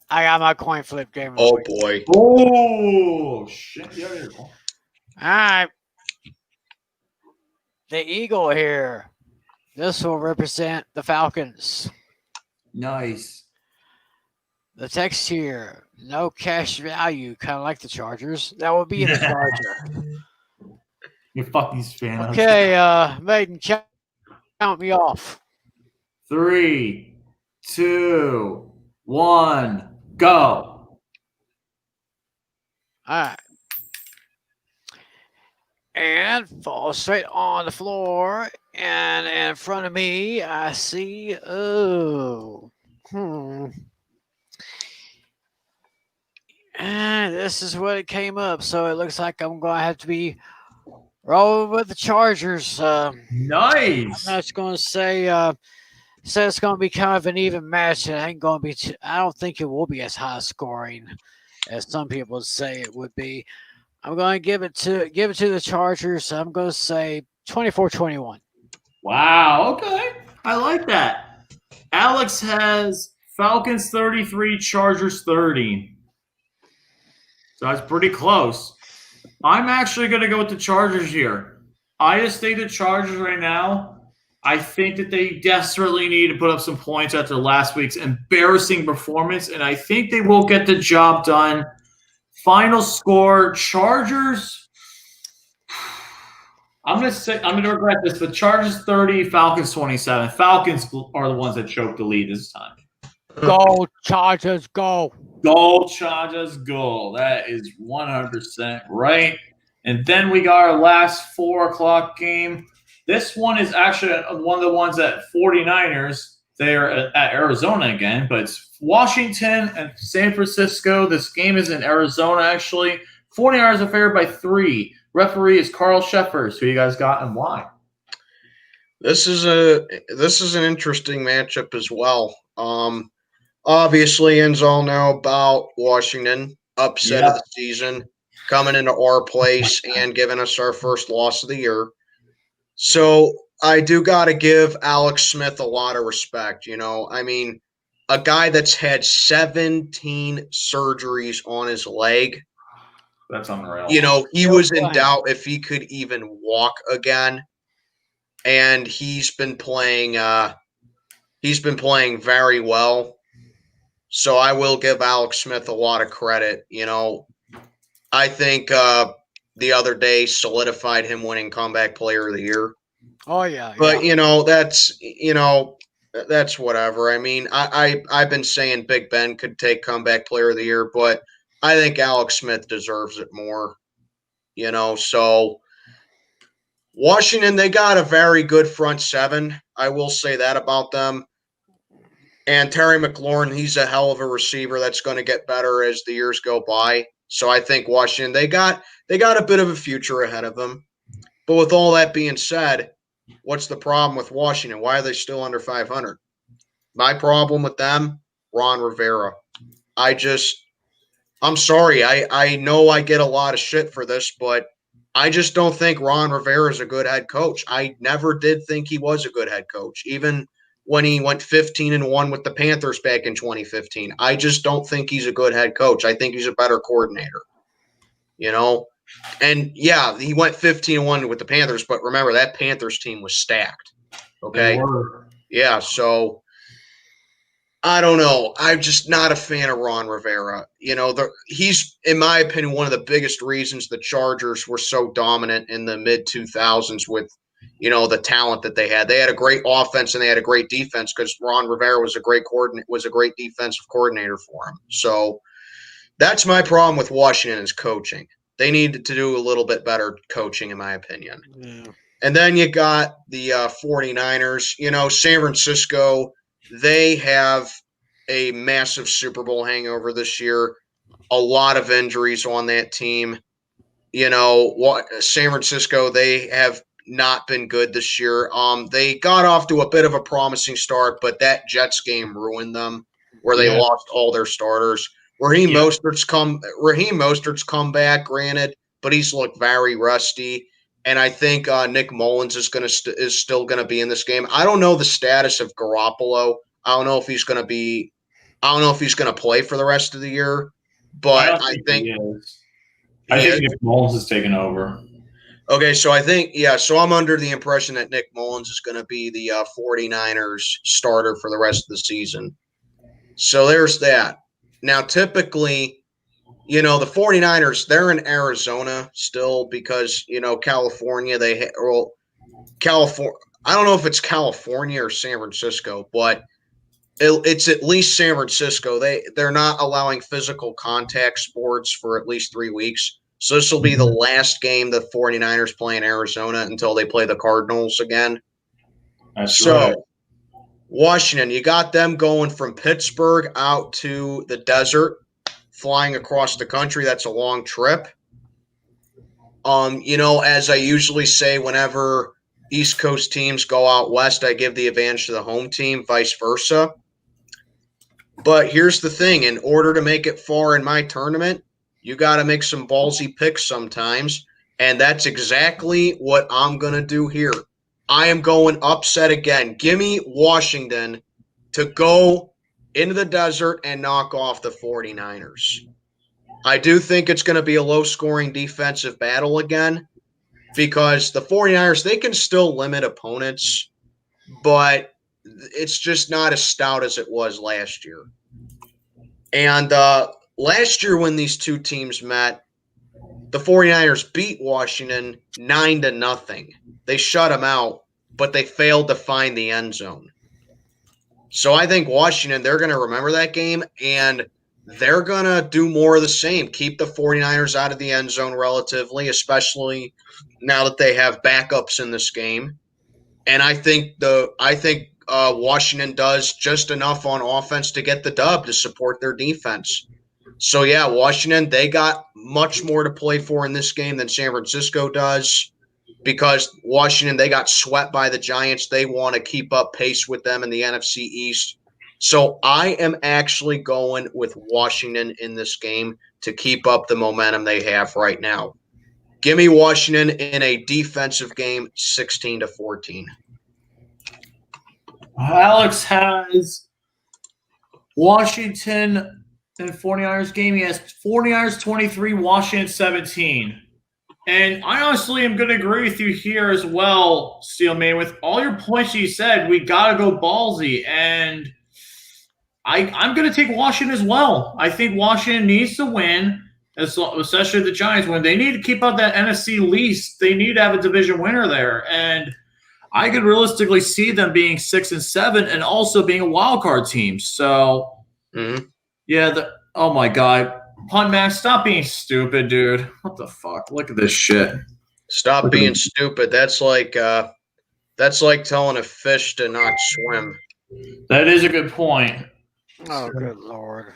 I got my coin flip game. Oh, boy. Oh, shit. Yeah, there you go. All right. The Eagle here. This will represent the Falcons. Nice. The text here, no cash value, kind of like the Chargers. That would be in the Charger. You're fucking fan. Okay, Maiden, count me off. 3, 2, 1, go. All right. And fall straight on the floor. And in front of me, I see, And this is what it came up. So it looks like I'm going to have to be rolling with the Chargers. Nice. I'm just going to say it's going to be kind of an even match. And it ain't going to be. I don't think it will be as high scoring as some people say it would be. I'm going to give it to the Chargers. I'm going to say 24-21. Wow. Okay. I like that. Alex has Falcons 33, Chargers 30. So that's pretty close. I'm actually going to go with the Chargers here. I just think the Chargers right now, I think that they desperately need to put up some points after last week's embarrassing performance, and I think they will get the job done. Final score, Chargers. I'm going to regret this, but Chargers 30, Falcons 27. Falcons are the ones that choked the lead this time. Go, Chargers, go. Go, Chargers, go. That is 100% right. And then we got our last 4 o'clock game. This one is actually one of the ones at 49ers. They're at Arizona again, but it's Washington and San Francisco. This game is in Arizona, actually. 49ers are favored by 3. Referee is Carl Sheffers. Who you guys got and why? This is an interesting matchup as well. Obviously, ends all know about Washington upset of Yeah. the season, coming into our place and giving us our first loss of the year. So I do got to give Alex Smith a lot of respect. I mean, a guy that's had 17 surgeries on his leg. That's unreal. He Still was in playing. doubt if he could even walk again, and he's been playing. He's been playing very well. So I will give Alex Smith a lot of credit. I think the other day solidified him winning comeback player of the year. Oh yeah, But yeah. that's whatever. I mean, I've been saying Big Ben could take comeback player of the year, but I think Alex Smith deserves it more. So Washington, they got a very good front seven. I will say that about them. And Terry McLaurin, he's a hell of a receiver that's going to get better as the years go by. So I think Washington, they got a bit of a future ahead of them. But with all that being said, what's the problem with Washington? Why are they still under 500? My problem with them, Ron Rivera. I'm sorry. I know I get a lot of shit for this, but I just don't think Ron Rivera is a good head coach. I never did think he was a good head coach, even when he went 15-1 with the Panthers back in 2015. I just don't think he's a good head coach. I think he's a better coordinator. And yeah, he went 15-1 with the Panthers, but remember that Panthers team was stacked. Okay. They were. Yeah, so I don't know. I'm just not a fan of Ron Rivera. He's, in my opinion, one of the biggest reasons the Chargers were so dominant in the mid 2000s with, the talent that they had. They had a great offense and they had a great defense because Ron Rivera was a great defensive coordinator for him. So that's my problem with Washington is coaching. They need to do a little bit better coaching, in my opinion. Yeah. And then you got the 49ers. San Francisco, they have a massive Super Bowl hangover this year. A lot of injuries on that team. San Francisco, they have not been good this year. They got off to a bit of a promising start, but that Jets game ruined them, where they lost all their starters. Raheem Mostert's come back, granted, but he's looked very rusty. And I think Nick Mullins is still gonna be in this game. I don't know the status of Garoppolo. I don't know if he's gonna play for the rest of the year. But I think he is. I think Nick Mullins is taking over. Okay, so I think, so I'm under the impression that Nick Mullins is going to be the 49ers starter for the rest of the season. So there's that. Now, typically, the 49ers, they're in Arizona still because, California, California, I don't know if it's California or San Francisco, but it's at least San Francisco. They're not allowing physical contact sports for at least 3 weeks. So this will be the last game the 49ers play in Arizona until they play the Cardinals again. That's right. Washington, you got them going from Pittsburgh out to the desert, flying across the country. That's a long trip. As I usually say, whenever East Coast teams go out west, I give the advantage to the home team, vice versa. But here's the thing. In order to make it far in my tournament, you got to make some ballsy picks sometimes, and that's exactly what I'm going to do here. I am going upset again. Give me Washington to go into the desert and knock off the 49ers. I do think it's going to be a low-scoring defensive battle again because the 49ers, they can still limit opponents, but it's just not as stout as it was last year. And last year when these two teams met, the 49ers beat Washington 9-0. They shut them out, but they failed to find the end zone. So I think Washington, they're going to remember that game, and they're going to do more of the same. Keep the 49ers out of the end zone relatively, especially now that they have backups in this game. And I think Washington does just enough on offense to get the dub to support their defense. So, Washington, they got much more to play for in this game than San Francisco does. because Washington, they got swept by the Giants. They want to keep up pace with them in the NFC East. So I am actually going with Washington in this game to keep up the momentum they have right now. Give me Washington in a defensive game, 16-14. Alex has Washington in 49ers game. He has 49ers 23, Washington 17. And I honestly am going to agree with you here as well, Steelman. With all your points you said, we got to go ballsy. And I'm going to take Washington as well. I think Washington needs to win, especially the Giants. When they need to keep up that NFC least, they need to have a division winner there. And I could realistically see them being 6-7 and also being a wild card team. So, yeah, oh my God. Hunt Max, stop being stupid, dude. What the fuck? Look at this shit. Stop being stupid. That's like telling a fish to not swim. That is a good point. Oh, good Lord.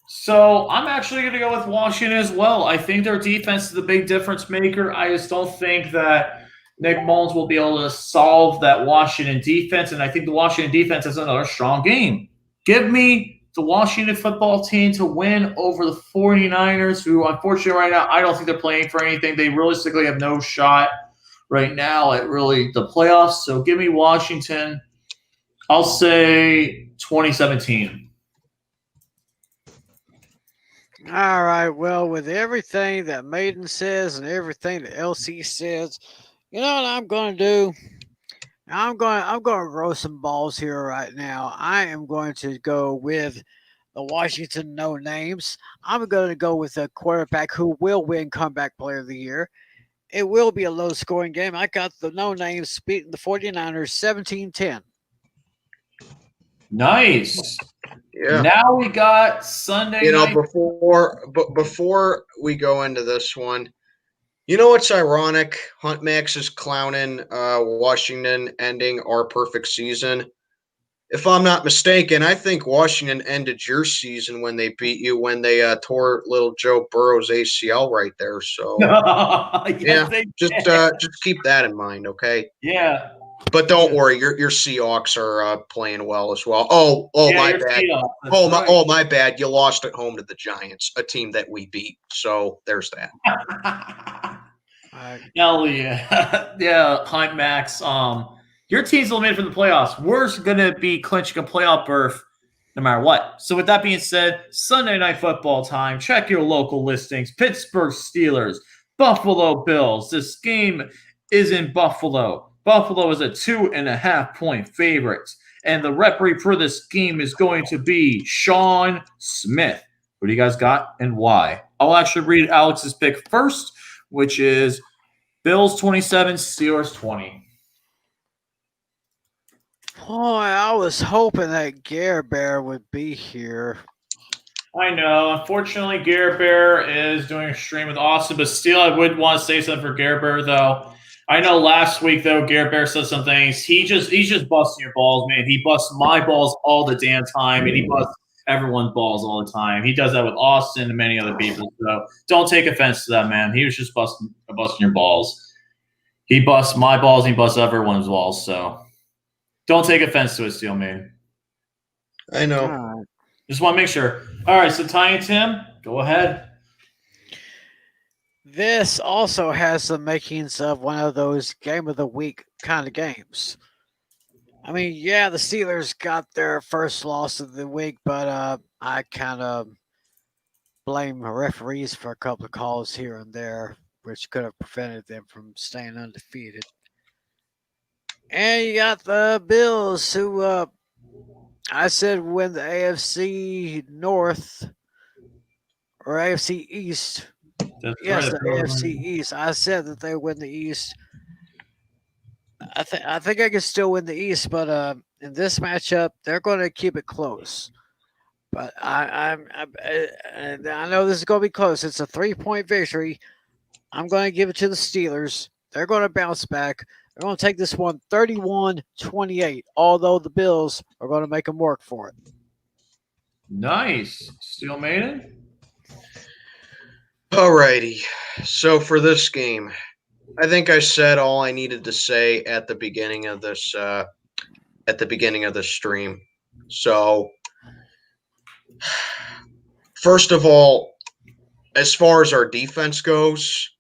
So I'm actually going to go with Washington as well. I think their defense is the big difference maker. I just don't think that Nick Mullins will be able to solve that Washington defense, and I think the Washington defense has another strong game. Give me the Washington football team to win over the 49ers, who unfortunately right now I don't think they're playing for anything. They realistically have no shot right now at really the playoffs. So give me Washington. I'll say 2017. All right. Well, with everything that Maiden says and everything that LC says, you know what I'm going to do? I'm going to grow some balls here right now. I am going to go with the Washington No Names. I'm going to go with a quarterback who will win Comeback Player of the Year. It will be a low-scoring game. I got the No Names beating the 49ers 17-10. Nice. Yeah. Now we got Sunday night. Before we go into this one, you know what's ironic? Hunt Max is clowning Washington ending our perfect season. If I'm not mistaken, I think Washington ended your season when they beat you, when they tore little Joe Burrow's ACL right there. So Yes, just keep that in mind, okay? Yeah. But don't worry, your Seahawks are playing well as well. Yeah, my your bad. Seahawks, My bad. You lost at home to the Giants, a team that we beat. So there's that. Hell yeah. Yeah, Hunt Max. Your team's eliminated from the playoffs. We're gonna be clinching a playoff berth no matter what. So with that being said, Sunday night football time. Check your local listings. Pittsburgh Steelers, Buffalo Bills. This game is in Buffalo. Buffalo is a 2.5-point favorite. And the referee for this game is going to be Sean Smith. What do you guys got and why? I'll actually read Alex's pick first, which is Bills 27, Steelers 20. Boy, I was hoping that Gare Bear would be here. I know. Unfortunately, Gare Bear is doing a stream with Austin, but still, I would want to say something for Gare Bear, though. I know last week, though, Gare Bear said some things. He's just busting your balls, man. He busts my balls all the damn time, and he busts everyone's balls all the time. He does that with Austin and many other people. So don't take offense to that, man. He was just busting your balls. He busts my balls, and he busts everyone's balls, so don't take offense to it, Steel Man. I know. Just want to make sure. All right, so Ty and Tim, go ahead. This also has the makings of one of those game of the week kind of games. I mean, yeah, the Steelers got their first loss of the week, but I kind of blame referees for a couple of calls here and there, which could have prevented them from staying undefeated. And you got the Bills, who I said win the AFC North or AFC East. Yes, the AFC East. I said that they win the East. I think I can still win the East, but in this matchup, they're going to keep it close. But I know this is going to be close. It's a 3-point victory. I'm going to give it to the Steelers. They're going to bounce back. They're going to take this one 31-28, although the Bills are going to make them work for it. Nice. Steel Maiden? Alrighty. So for this game, I think I said all I needed to say at the beginning of this stream. So first of all, as far as our defense goes,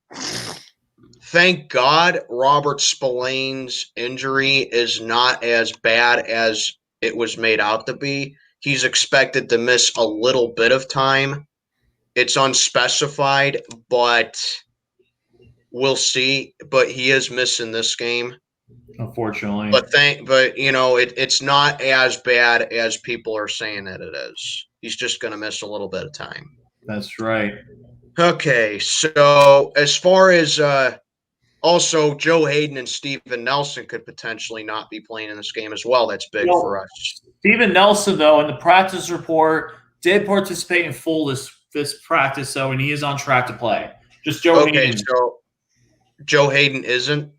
thank God Robert Spillane's injury is not as bad as it was made out to be. He's expected to miss a little bit of time. It's unspecified, but we'll see. But he is missing this game. Unfortunately. But you know, it's not as bad as people are saying that it is. He's just going to miss a little bit of time. That's right. Okay, so as far as also Joe Hayden and Steven Nelson could potentially not be playing in this game as well. That's big for us. Steven Nelson, though, in the practice report, did participate in full this practice, so and he is on track to play. Just Joe Hayden. So Joe Hayden isn't?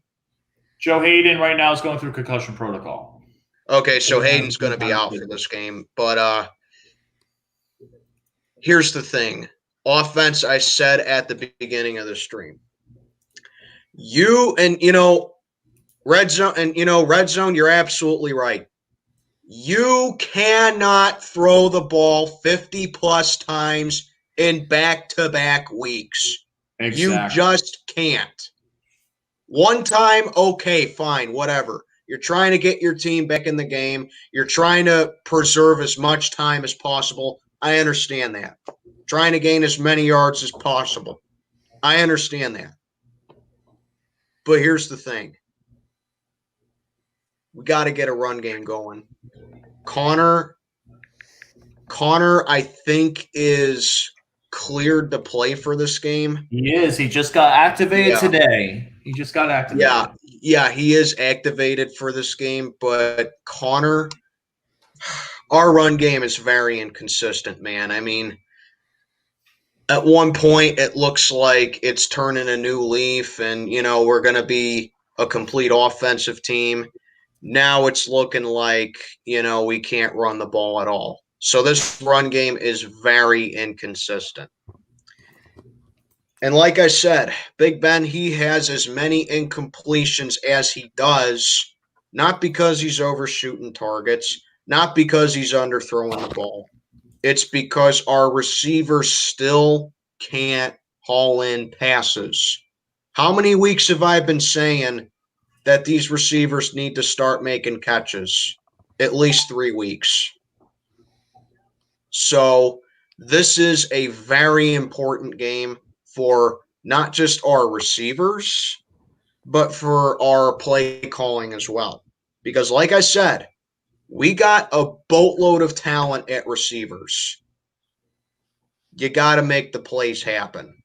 Joe Hayden right now is going through concussion protocol. Okay, so Hayden's going to be out for this game. But here's the thing. Offense, I said at the beginning of the stream. Red zone, you're absolutely right. You cannot throw the ball 50 plus times in back-to-back weeks. Exactly. You just can't. One time, okay, fine, whatever. You're trying to get your team back in the game. You're trying to preserve as much time as possible. I understand that. Trying to gain as many yards as possible. I understand that. But here's the thing. We got to get a run game going. Connor, I think, is cleared to play for this game. He is. He just got activated today. He just got activated. Yeah, he is activated for this game. But Connor, our run game is very inconsistent, man. I mean, at one point, it looks like it's turning a new leaf and, we're going to be a complete offensive team. Now it's looking like, we can't run the ball at all. So this run game is very inconsistent. And like I said, Big Ben, he has as many incompletions as he does, not because he's overshooting targets, not because he's underthrowing the ball. It's because our receivers still can't haul in passes. How many weeks have I been saying that these receivers need to start making catches? At least 3 weeks. So this is a very important game for not just our receivers, but for our play calling as well. Because like I said, we got a boatload of talent at receivers. You got to make the plays happen.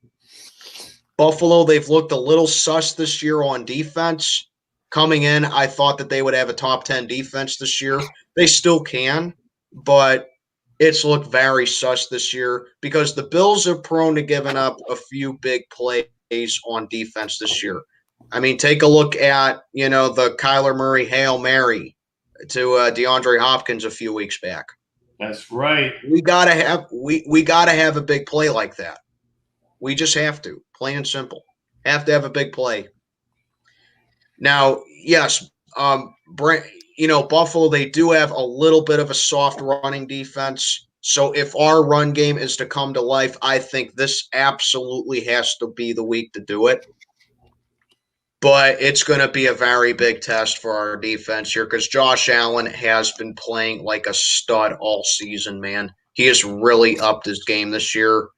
Buffalo, they've looked a little sus this year on defense. Coming in, I thought that they would have a top 10 defense this year. They still can, but it's looked very sus this year because the Bills are prone to giving up a few big plays on defense this year. I mean, take a look at, the Kyler Murray Hail Mary to DeAndre Hopkins a few weeks back. That's right. We gotta have a big play like that. We just have to, plain and simple. Have to have a big play. Now, yes, Buffalo, they do have a little bit of a soft running defense. So if our run game is to come to life, I think this absolutely has to be the week to do it. But it's going to be a very big test for our defense here because Josh Allen has been playing like a stud all season, man. He has really upped his game this year.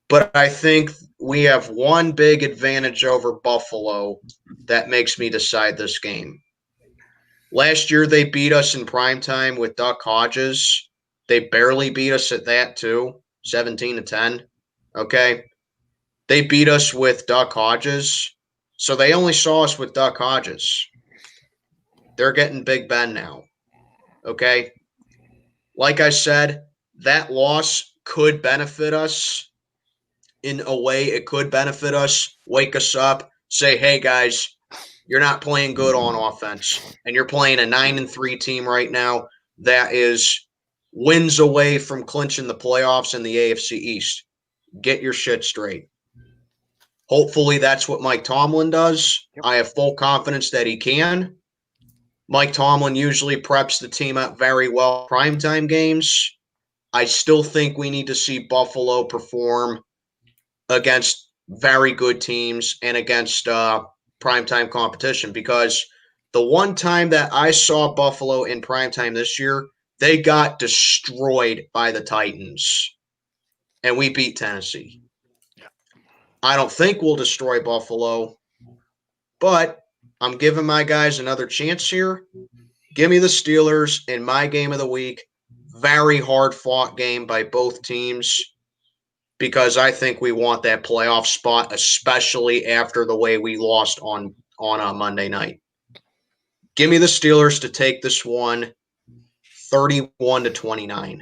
But I think we have one big advantage over Buffalo that makes me decide this game. Last year, they beat us in primetime with Duck Hodges. They barely beat us at that, too, 17-10. Okay? They beat us with Duck Hodges. So they only saw us with Duck Hodges. They're getting Big Ben now. Okay? Like I said, that loss could benefit us in a way. It could benefit us, wake us up, say, hey, guys, you're not playing good on offense, and you're playing a 9-3 team right now that is wins away from clinching the playoffs in the AFC East. get your shit straight. Hopefully that's what Mike Tomlin does. Yep. I have full confidence that he can. Mike Tomlin usually preps the team up very well primetime games. I still think we need to see Buffalo perform against very good teams and against primetime competition, because the one time that I saw Buffalo in primetime this year, they got destroyed by the Titans, and we beat Tennessee. Yeah. I don't think we'll destroy Buffalo, but I'm giving my guys another chance here. Give me the Steelers in my game of the week. Very hard-fought game by both teams, because I think we want that playoff spot, especially after the way we lost on Monday night. Give me the Steelers to take this one 31-29.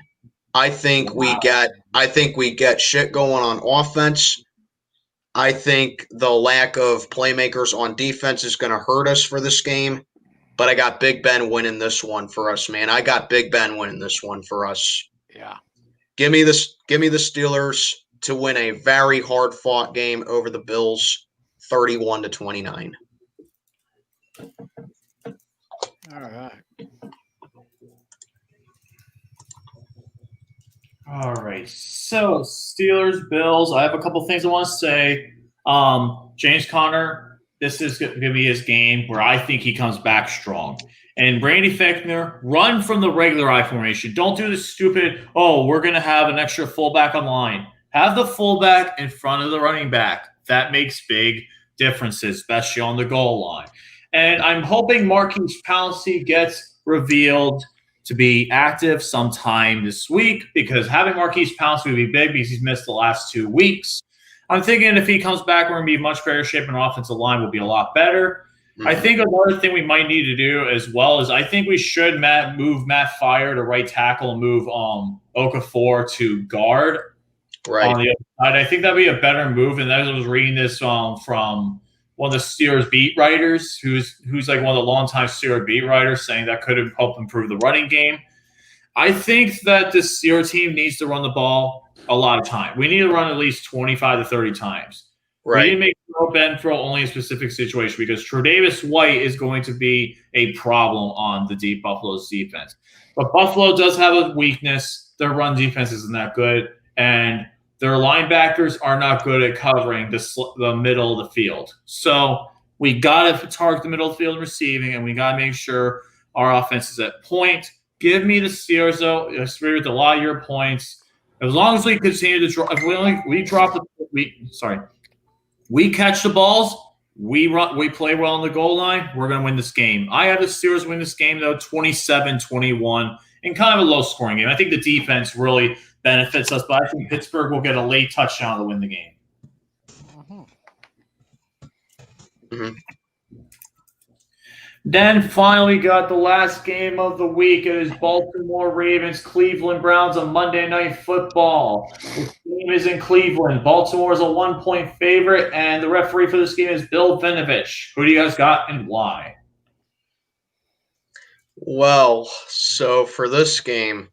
I think we get shit going on offense. I think the lack of playmakers on defense is going to hurt us for this game. But I got Big Ben winning this one for us, man. I got Big Ben winning this one for us. Yeah. Give me the Steelers to win a very hard-fought game over the Bills, 31-29. All right. All right. So Steelers, Bills. I have a couple things I want to say. James Conner, this is going to be his game where I think he comes back strong. And Randy Fichtner, run from the regular I formation. Don't do the stupid, we're going to have an extra fullback on line. Have the fullback in front of the running back. That makes big differences, especially on the goal line. And I'm hoping Marquise Pouncey gets revealed to be active sometime this week, because having Marquise Pouncey would be big because he's missed the last 2 weeks. I'm thinking if he comes back, we're going to be in much better shape, and our offensive line will be a lot better. Mm-hmm. I think another thing we might need to do as well is I think we should move Matt Fire to right tackle and move Okafor to guard. Right. On the other side. I think that'd be a better move. And as I was reading this from one of the Steelers beat writers, who's like one of the longtime Steelers beat writers, saying that could help improve the running game. I think that this Steelers team needs to run the ball a lot of time. We need to run at least 25 to 30 times. Right. We need to make Ben throw only in a specific situation, because Tre'Davious White is going to be a problem on the deep Buffalo's defense. But Buffalo does have a weakness. Their run defense isn't that good, and their linebackers are not good at covering the middle of the field. So we got to target the middle of the field receiving, and we got to make sure our offense is at point. Give me the Steelers, though. I agree with a lot of your points. As long as we continue to drop, we catch the balls, we play well on the goal line, we're going to win this game. I have the Steelers win this game, though, 27-21, in kind of a low-scoring game. I think the defense really benefits us, but I think Pittsburgh will get a late touchdown to win the game. Mm-hmm. Then finally got the last game of the week. It is Baltimore Ravens, Cleveland Browns on Monday Night Football. This game is in Cleveland. Baltimore is a 1-point favorite, and the referee for this game is Bill Vinovich. Who do you guys got and why? Well, so for this game,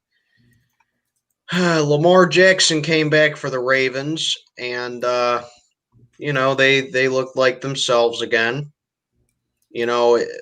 Lamar Jackson came back for the Ravens, and they looked like themselves again.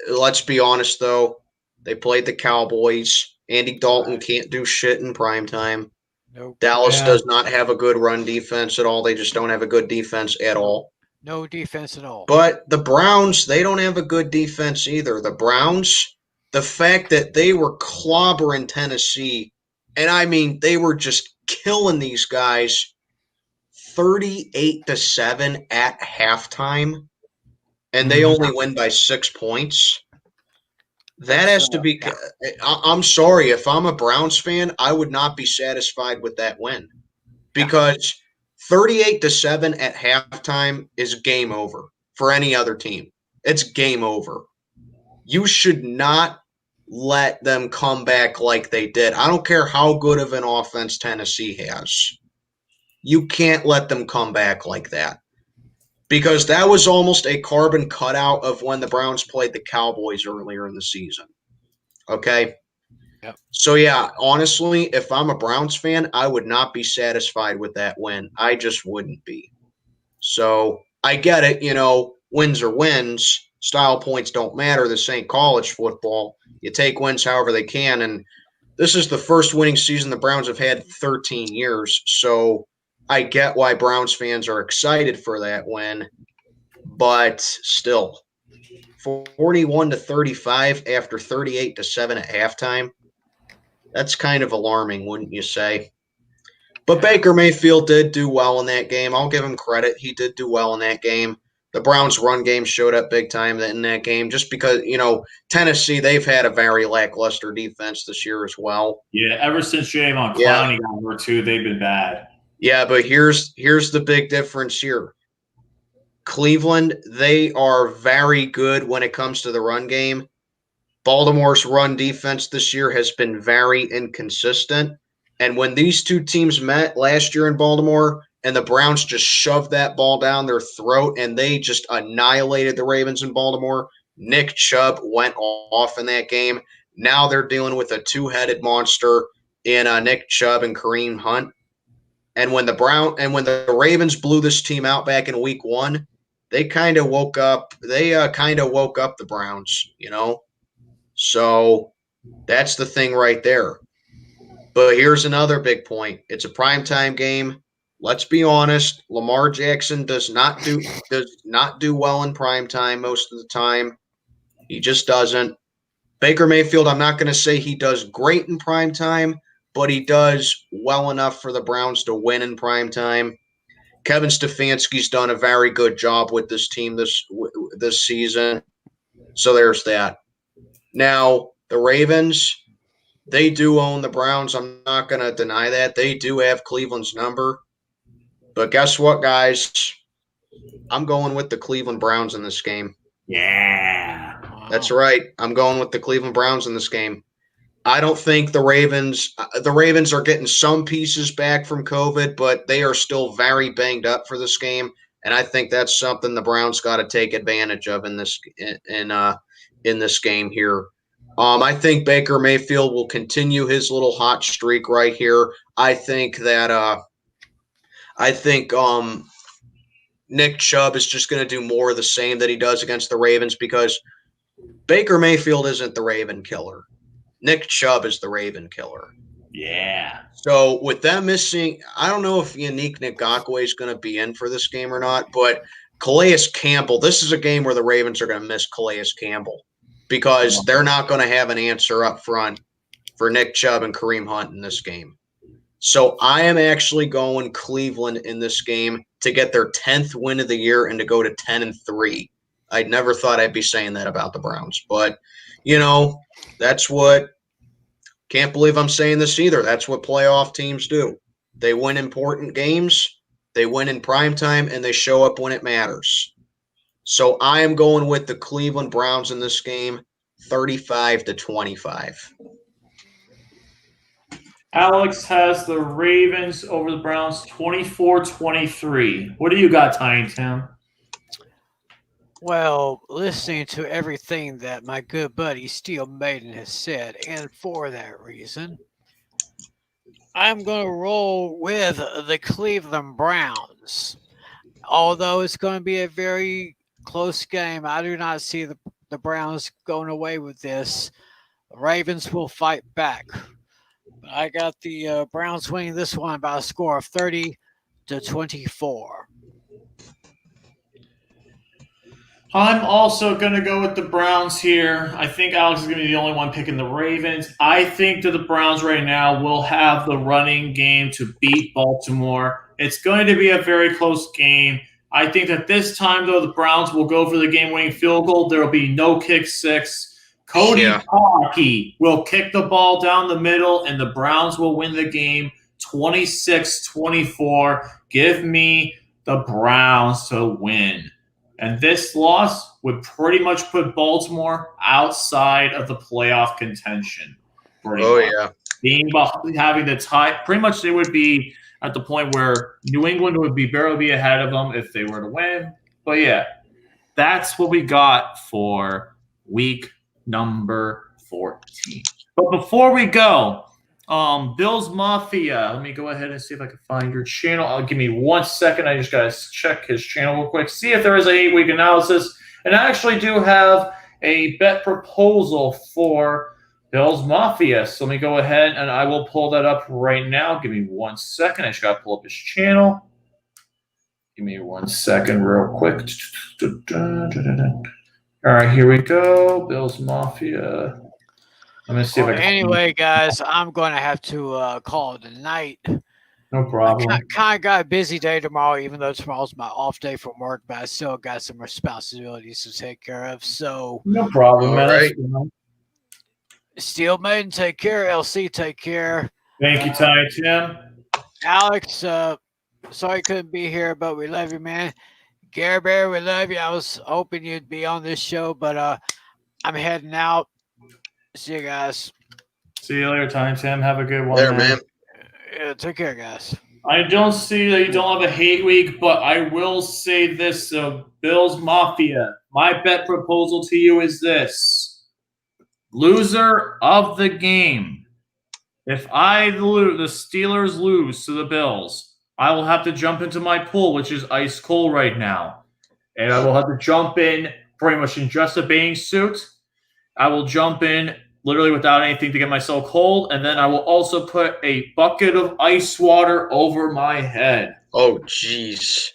Let's be honest, though. They played the Cowboys. Andy Dalton can't do shit in primetime. Nope. Dallas does not have a good run defense at all. They just don't have a good defense at all. No defense at all. But the Browns, they don't have a good defense either. The Browns, the fact that they were clobbering Tennessee, and I mean, they were just killing these guys 38-7 at halftime. And they only win by 6 points. That has to be – I'm sorry. If I'm a Browns fan, I would not be satisfied with that win, because 38-7 at halftime is game over for any other team. It's game over. You should not let them come back like they did. I don't care how good of an offense Tennessee has. You can't let them come back like that. Because that was almost a carbon cutout of when the Browns played the Cowboys earlier in the season. Okay? Yep. So, yeah, honestly, if I'm a Browns fan, I would not be satisfied with that win. I just wouldn't be. So, I get it. Wins are wins. Style points don't matter. This ain't college football. You take wins however they can. And this is the first winning season the Browns have had in 13 years. So, I get why Browns fans are excited for that win. But still, 41-35 after 38-7 at halftime. That's kind of alarming, wouldn't you say? But Baker Mayfield did do well in that game. I'll give him credit. He did do well in that game. The Browns' run game showed up big time in that game just because, Tennessee, they've had a very lackluster defense this year as well. Yeah, ever since Jadeveon Clowney got hurt too, they've been bad. Yeah, but here's the big difference here. Cleveland, they are very good when it comes to the run game. Baltimore's run defense this year has been very inconsistent. And when these two teams met last year in Baltimore and the Browns just shoved that ball down their throat and they just annihilated the Ravens in Baltimore, Nick Chubb went off in that game. Now they're dealing with a two-headed monster in Nick Chubb and Kareem Hunt. And when the Ravens blew this team out back in week 1, they kind of woke up. They kind of woke up the Browns, So that's the thing right there. But here's another big point. It's a primetime game. Let's be honest. Lamar Jackson does not do well in primetime most of the time. He just doesn't. Baker Mayfield, I'm not going to say he does great in primetime, but he does well enough for the Browns to win in primetime. Kevin Stefanski's done a very good job with this team this season. So there's that. Now, the Ravens, they do own the Browns. I'm not going to deny that. They do have Cleveland's number. But guess what, guys? I'm going with the Cleveland Browns in this game. Yeah. That's right. I'm going with the Cleveland Browns in this game. I don't think the Ravens are getting some pieces back from COVID, but they are still very banged up for this game. And I think that's something the Browns got to take advantage of in this game here. I think Baker Mayfield will continue his little hot streak right here. I think that Nick Chubb is just going to do more of the same that he does against the Ravens because Baker Mayfield isn't the Raven killer. Nick Chubb is the Raven killer. Yeah. So with them missing, I don't know if Yannick Ngakoue is going to be in for this game or not, but Calais Campbell, this is a game where the Ravens are going to miss Calais Campbell because they're not going to have an answer up front for Nick Chubb and Kareem Hunt in this game. So I am actually going Cleveland in this game to get their 10th win of the year and to go to 10-3. I never thought I'd be saying that about the Browns, but that's what – can't believe I'm saying this either. That's what playoff teams do. They win important games, they win in primetime, and they show up when it matters. So I am going with the Cleveland Browns in this game, 35-25. Alex has the Ravens over the Browns 24-23. What do you got, Tiny Tim? Well, listening to everything that my good buddy Steel Maiden has said, and for that reason, I'm going to roll with the Cleveland Browns. Although it's going to be a very close game, I do not see the Browns going away with this. The Ravens will fight back. But I got the Browns winning this one by a score of 30-24. I'm also going to go with the Browns here. I think Alex is going to be the only one picking the Ravens. I think that the Browns right now will have the running game to beat Baltimore. It's going to be a very close game. I think that this time, though, the Browns will go for the game-winning field goal. There will be no kick six. Cody Parkey will kick the ball down the middle, and the Browns will win the game 26-24. Give me the Browns to win. And this loss would pretty much put Baltimore outside of the playoff contention. Yeah. Having the tie, pretty much they would be at the point where New England would barely be ahead of them if they were to win. But yeah, that's what we got for week number 14. But before we go, Bills Mafia. Let me go ahead and see if I can find your channel. Give me 1 second. I just got to check his channel real quick. See if there is an 8-week analysis. And I actually do have a bet proposal for Bills Mafia. So let me go ahead and I will pull that up right now. Give me 1 second. I just got to pull up his channel. Give me 1 second real quick. All right, here we go. Bills Mafia. Let me see if I can. Anyway, guys, I'm going to have to call it a night. No problem. I kind of got a busy day tomorrow, even though tomorrow's my off day from work, but I still got some responsibilities to take care of. So, No problem, All man. right. Steel Maiden, take care. LC, take care. Thank you, Tiny Tim. Alex, sorry couldn't be here, but we love you, man. Gary Bear, we love you. I was hoping you'd be on this show, but I'm heading out. See you guys. See you later, Tiny Tim. Have a good one. There, man. Yeah, take care, guys. I don't see that you don't have a hate week, but I will say this. So, Bills Mafia, my bet proposal to you is this. Loser of the game. If I lose, the Steelers lose to the Bills, I will have to jump into my pool, which is ice cold right now. And I will have to jump in pretty much in just a bathing suit. I will jump in literally without anything to get myself cold. And then I will also put a bucket of ice water over my head Oh, jeez.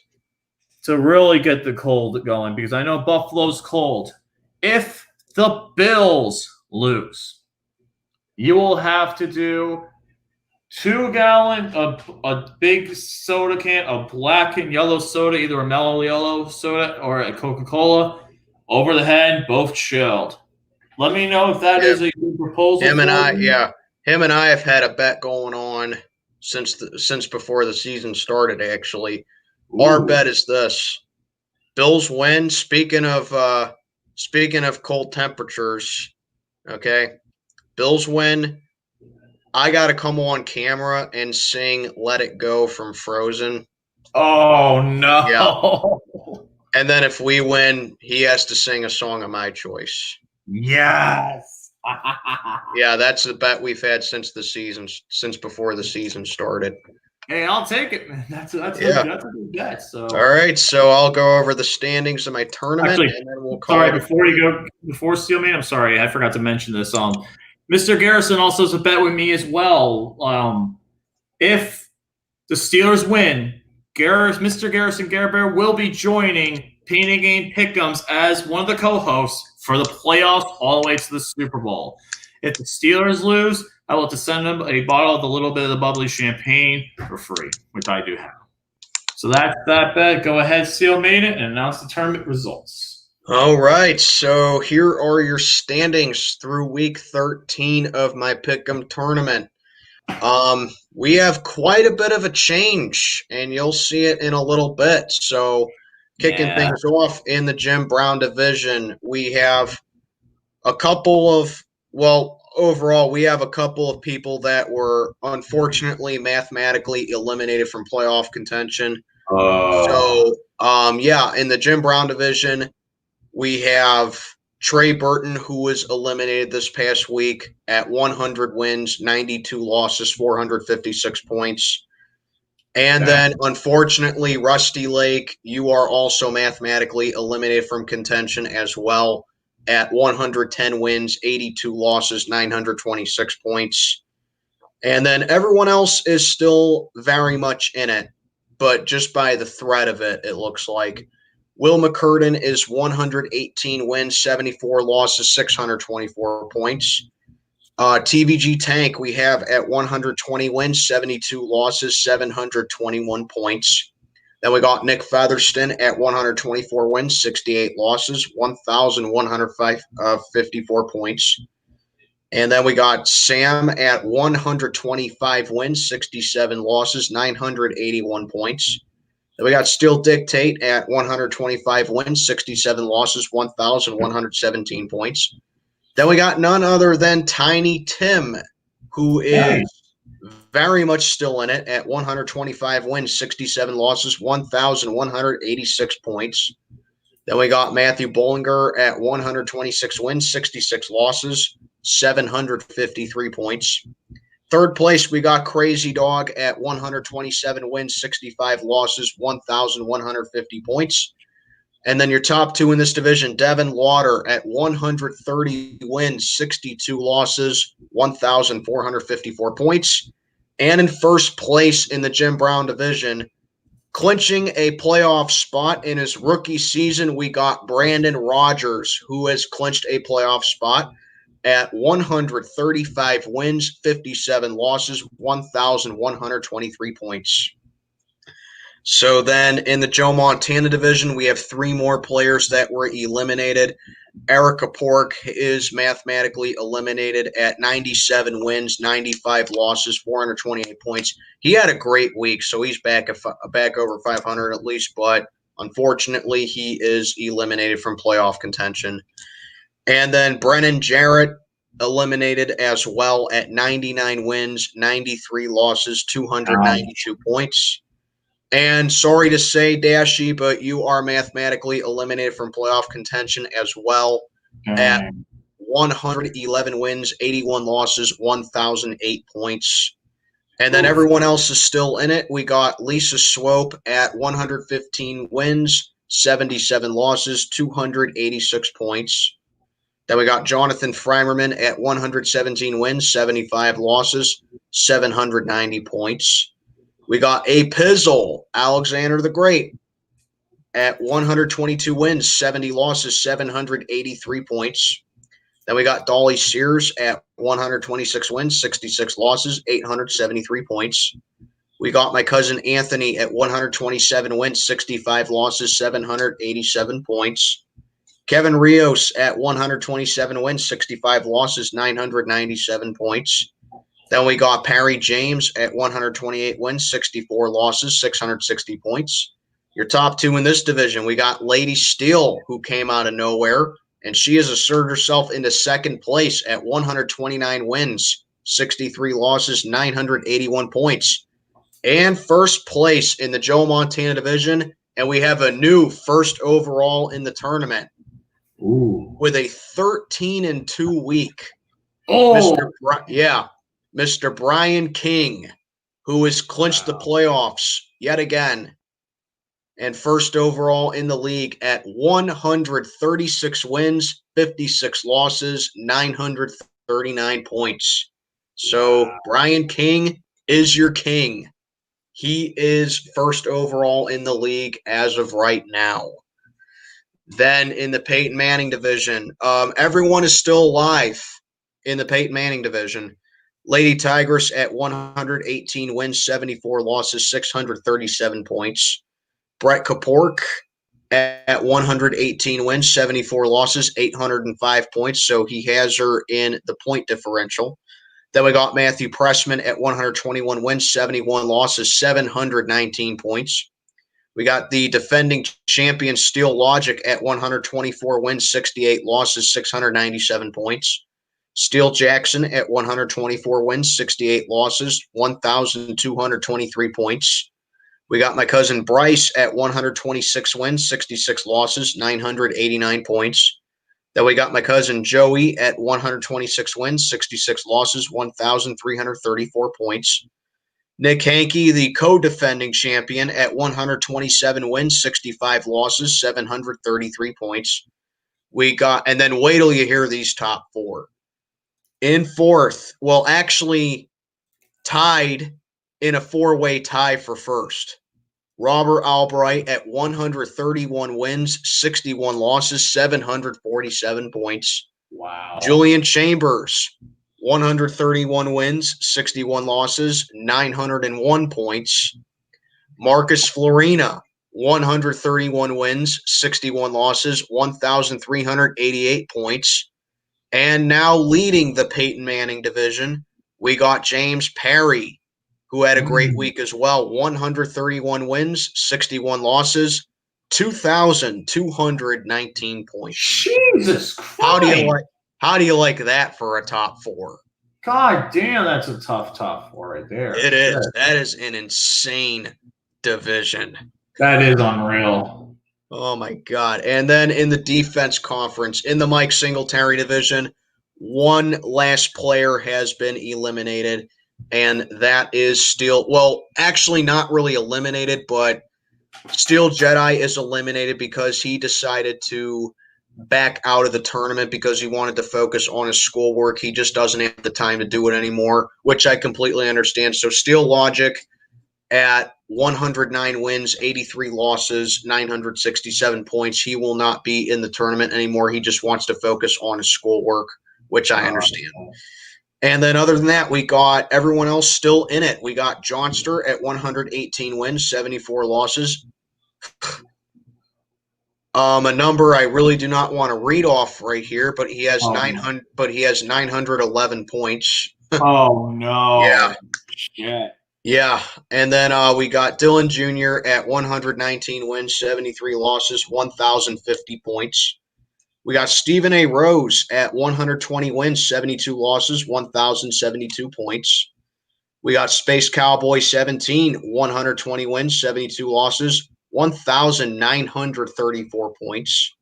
to really get the cold going because I know Buffalo's cold. If the Bills lose, you will have to do 2 gallon of a big soda can, a black and yellow soda, either a mellow yellow soda or a Coca-Cola, over the head, both chilled. Let me know if that is a good proposal. Him and for I, you. yeah. Him and I have had a bet going on since before the season started, actually. Our Ooh. bet is this. Bills win. Speaking of cold temperatures, okay. Bills win. I got to come on camera and sing Let It Go from Frozen. Oh, no. And then if we win, he has to sing a song of my choice. Yes. Yeah, that's the bet we've had since before the season started. Hey, I'll take it, man. That's a good bet. So, All right, so I'll go over the standings of my tournament, Actually, and then we'll call sorry, it. before Steelman, I'm sorry, I forgot to mention this. Mr. Garrison also has a bet with me as well. If the Steelers win, Mr. Garrison Gare Bear will be joining Painting Game Pick'ems as one of the co-hosts for the playoffs all the way to the Super Bowl. If the Steelers lose, I will have to send them a bottle of a little bit of the bubbly champagne for free, which I do have. So that's that bet. Go ahead, Steel made it, and announce the tournament results. All right, so here are your standings through week 13 of my Pick'em tournament. We have quite a bit of a change, and you'll see it in a little bit. So kicking things off in the Jim Brown division, we have a couple of, overall, we have a couple of people that were unfortunately mathematically eliminated from playoff contention. In the Jim Brown division, we have Trey Burton, who was eliminated this past week at 100 wins, 92 losses, 456 points. And then, unfortunately, Rusty Lake, you are also mathematically eliminated from contention as well at 110 wins, 82 losses, 926 points. And then everyone else is still very much in it, but just by the thread of it, it looks like. Will McCurden is 118 wins, 74 losses, 624 points. TVG Tank we have at 120 wins, 72 losses, 721 points. Then we got Nick Featherston at 124 wins, 68 losses, 1,154 points. And then we got Sam at 125 wins, 67 losses, 981 points. Then we got Still Dictate at 125 wins, 67 losses, 1,117 points. Then we got none other than Tiny Tim, who is very much still in it at 125 wins, 67 losses, 1,186 points. Then we got Matthew Bollinger at 126 wins, 66 losses, 753 points. Third place, we got Crazy Dog at 127 wins, 65 losses, 1,150 points. And then your top two in this division, Devin Lauder at 130 wins, 62 losses, 1,454 points. And in first place in the Jim Brown division, clinching a playoff spot in his rookie season, we got Brandon Rogers, who has clinched a playoff spot at 135 wins, 57 losses, 1,123 points. So then in the Joe Montana division, we have three more players that were eliminated. Eric Kapork is mathematically eliminated at 97 wins, 95 losses, 428 points. He had a great week, so he's back over 500 at least, but unfortunately he is eliminated from playoff contention. And then Brennan Jarrett eliminated as well at 99 wins, 93 losses, 292 points. And sorry to say, Dashy, but you are mathematically eliminated from playoff contention as well at 111 wins, 81 losses, 1,008 points. And then everyone else is still in it. We got Lisa Swope at 115 wins, 77 losses, 286 points. Then we got Jonathan Freimerman at 117 wins, 75 losses, 790 points. We got A Pizzle, Alexander the Great, at 122 wins, 70 losses, 783 points. Then we got Dolly Sears at 126 wins, 66 losses, 873 points. We got my cousin Anthony at 127 wins, 65 losses, 787 points. Kevin Rios at 127 wins, 65 losses, 997 points. Then we got Parry James at 128 wins, 64 losses, 660 points. Your top two in this division, we got Lady Steel, who came out of nowhere, and she has asserted herself into second place at 129 wins, 63 losses, 981 points. And first place in the Joe Montana division, and we have a new first overall in the tournament. Ooh. With a 13-2 week. Oh, Mr. Brian King, who has clinched the playoffs yet again, and first overall in the league at 136 wins, 56 losses, 939 points. So Brian King is your king. He is first overall in the league as of right now. Then in the Peyton Manning division, everyone is still alive in the Peyton Manning division. Lady Tigress at 118 wins, 74 losses, 637 points. Brett Kapork at 118 wins, 74 losses, 805 points. So he has her in the point differential. Then we got Matthew Pressman at 121 wins, 71 losses, 719 points. We got the defending champion Steel Logic at 124 wins, 68 losses, 697 points. Steel Jackson at 124 wins, 68 losses, 1,223 points. We got my cousin Bryce at 126 wins, 66 losses, 989 points. Then we got my cousin Joey at 126 wins, 66 losses, 1,334 points. Nick Hankey, the co-defending champion, at 127 wins, 65 losses, 733 points. We got, and then wait till you hear these top four. In fourth, well, actually tied in a four-way tie for first. Robert Albright at 131 wins, 61 losses, 747 points. wow. Julian Chambers, 131 wins, 61 losses, 901 points. Marcus Florina, 131 wins, 61 losses, 1,388 points. And now leading the Peyton Manning division, we got James Parry, who had a great week as well. 131 wins, 61 losses, 2,219 points. Jesus Christ. How do you like that for a top four? God damn, that's a tough four right there. It is. That is an insane division. That is unreal. Oh, my God. And then in the defense conference, in the Mike Singletary division, one last player has been eliminated, and that is Steel. Well, actually, not really eliminated, but Steel Jedi is eliminated because he decided to back out of the tournament because he wanted to focus on his schoolwork. He just doesn't have the time to do it anymore, which I completely understand. So Steel Logic at 109 wins, 83 losses, 967 points. He will not be in the tournament anymore. He just wants to focus on his schoolwork, which I understand. And then other than that, we got everyone else still in it. We got Johnster at 118 wins, 74 losses. A number I really do not want to read off right here, but he has 900. But he has 911 points. Oh no! Yeah. Shit. Yeah, and then we got Dylan Jr. at 119 wins, 73 losses, 1,050 points. We got Stephen A. Rose at 120 wins, 72 losses, 1,072 points. We got Space Cowboy 17, 120 wins, 72 losses, 1,934 points.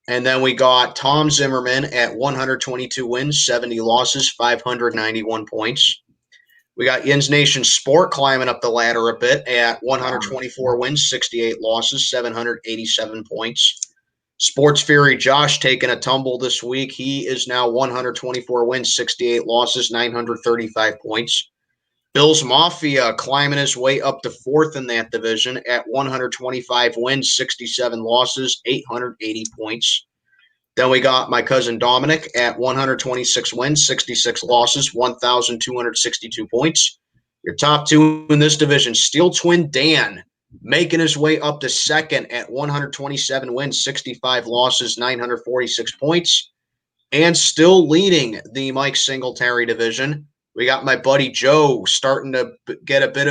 And then we got Tom Zimmerman at 122 wins, 70 losses, 591 points. We got Yins Nation Sport climbing up the ladder a bit at 124 wins, 68 losses, 787 points. Sports Fury Josh taking a tumble this week. He is now 124 wins, 68 losses, 935 points. Bills Mafia climbing his way up to fourth in that division at 125 wins, 67 losses, 880 points. Then we got my cousin Dominic at 126 wins, 66 losses, 1,262 points. Your top two in this division, Steel Twin Dan, making his way up to second at 127 wins, 65 losses, 946 points. And still leading the Mike Singletary division, we got my buddy Joe starting to get a bit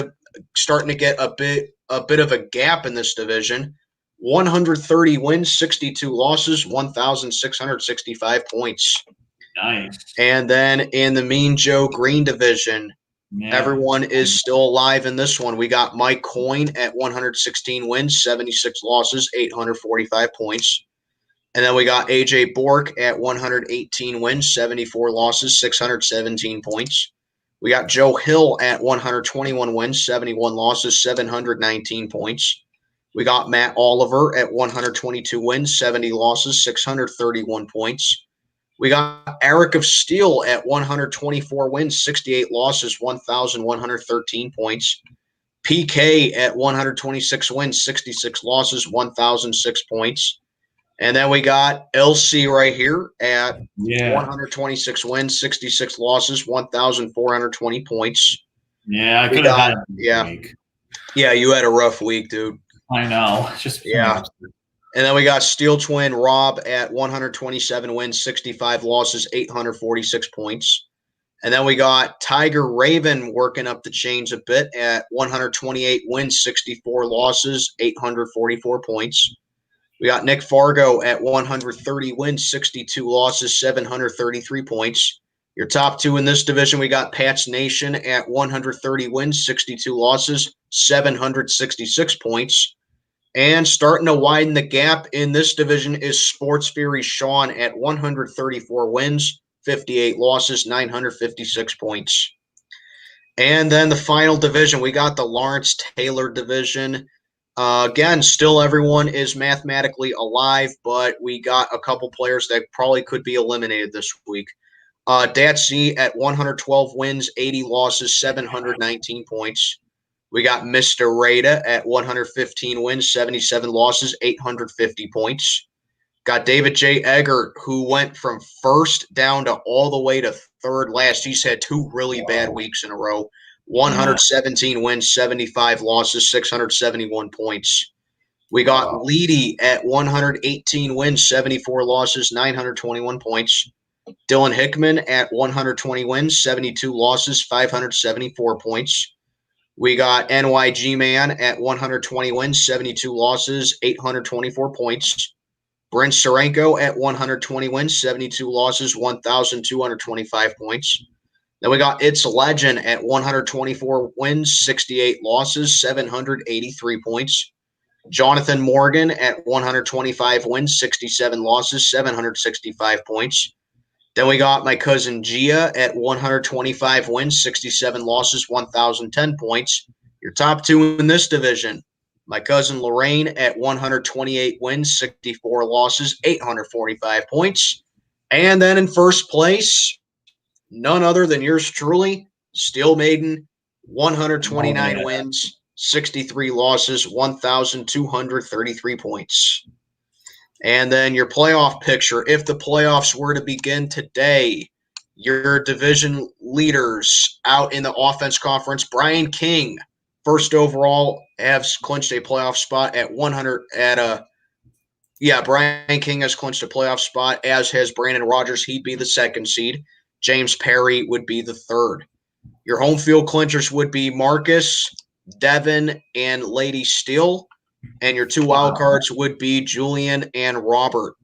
of a gap in this division. 130 wins, 62 losses, 1,665 points. Nice. And then in the Mean Joe Green division, Yeah. everyone is still alive in this one. We got Mike Coyne at 116 wins, 76 losses, 845 points. And then we got AJ Bork at 118 wins, 74 losses, 617 points. We got Joe Hill at 121 wins, 71 losses, 719 points. We got Matt Oliver at 122 wins, 70 losses, 631 points. We got Eric of Steel at 124 wins, 68 losses, 1,113 points. PK at 126 wins, 66 losses, 1,006 points. And then we got LC right here at 126 wins, 66 losses, 1,420 points. Yeah, I could have had a week. Yeah, you had a rough week, dude. I know. Just And then we got Steel Twin Rob at 127 wins, 65 losses, 846 points. And then we got Tiger Raven working up the chains a bit at 128 wins, 64 losses, 844 points. We got Nick Fargo at 130 wins, 62 losses, 733 points. Your top two in this division, we got Pat's Nation at 130 wins, 62 losses, 766 points. And starting to widen the gap in this division is Sports Fury Sean at 134 wins, 58 losses, 956 points. And then the final division, we got the Lawrence Taylor division. Again, still everyone is mathematically alive, but we got a couple players that probably could be eliminated this week. Datsy at 112 wins, 80 losses, 719 points. We got Mr. Rada at 115 wins, 77 losses, 850 points. Got David J. Eggert, who went from first down to all the way to third last. He's had two really bad weeks in a row. 117 wins, 75 losses, 671 points. We got Leedy at 118 wins, 74 losses, 921 points. Dylan Hickman at 120 wins, 72 losses, 574 points. We got NYG Man at 120 wins, 72 losses, 824 points. Brent Serenko at 120 wins, 72 losses, 1,225 points. Then we got It's Legend at 124 wins, 68 losses, 783 points. Jonathan Morgan at 125 wins, 67 losses, 765 points. Then we got my cousin Gia at 125 wins, 67 losses, 1,010 points. Your top two in this division. My cousin Lorraine at 128 wins, 64 losses, 845 points. And then in first place, none other than yours truly, Steel Maiden, 129 wins, 63 losses, 1,233 points. And then your playoff picture, if the playoffs were to begin today, your division leaders out in the offense conference, Brian King, first overall, has clinched a playoff spot at 100 Brian King has clinched a playoff spot, as has Brandon Rogers. He'd be the second seed. James Perry would be the third. Your home field clinchers would be Marcus, Devin, and Lady Steele. And your two wild cards would be Julian and Robert.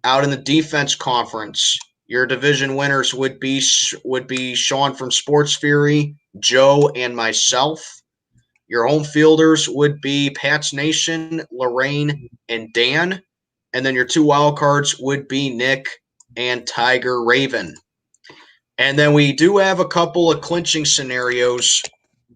Out in the defense conference, your division winners would be Sean from Sports Fury, Joe, and myself. Your home fielders would be Pat's Nation, Lorraine, and Dan. And then your two wild cards would be Nick and Tiger Raven. And then we do have a couple of clinching scenarios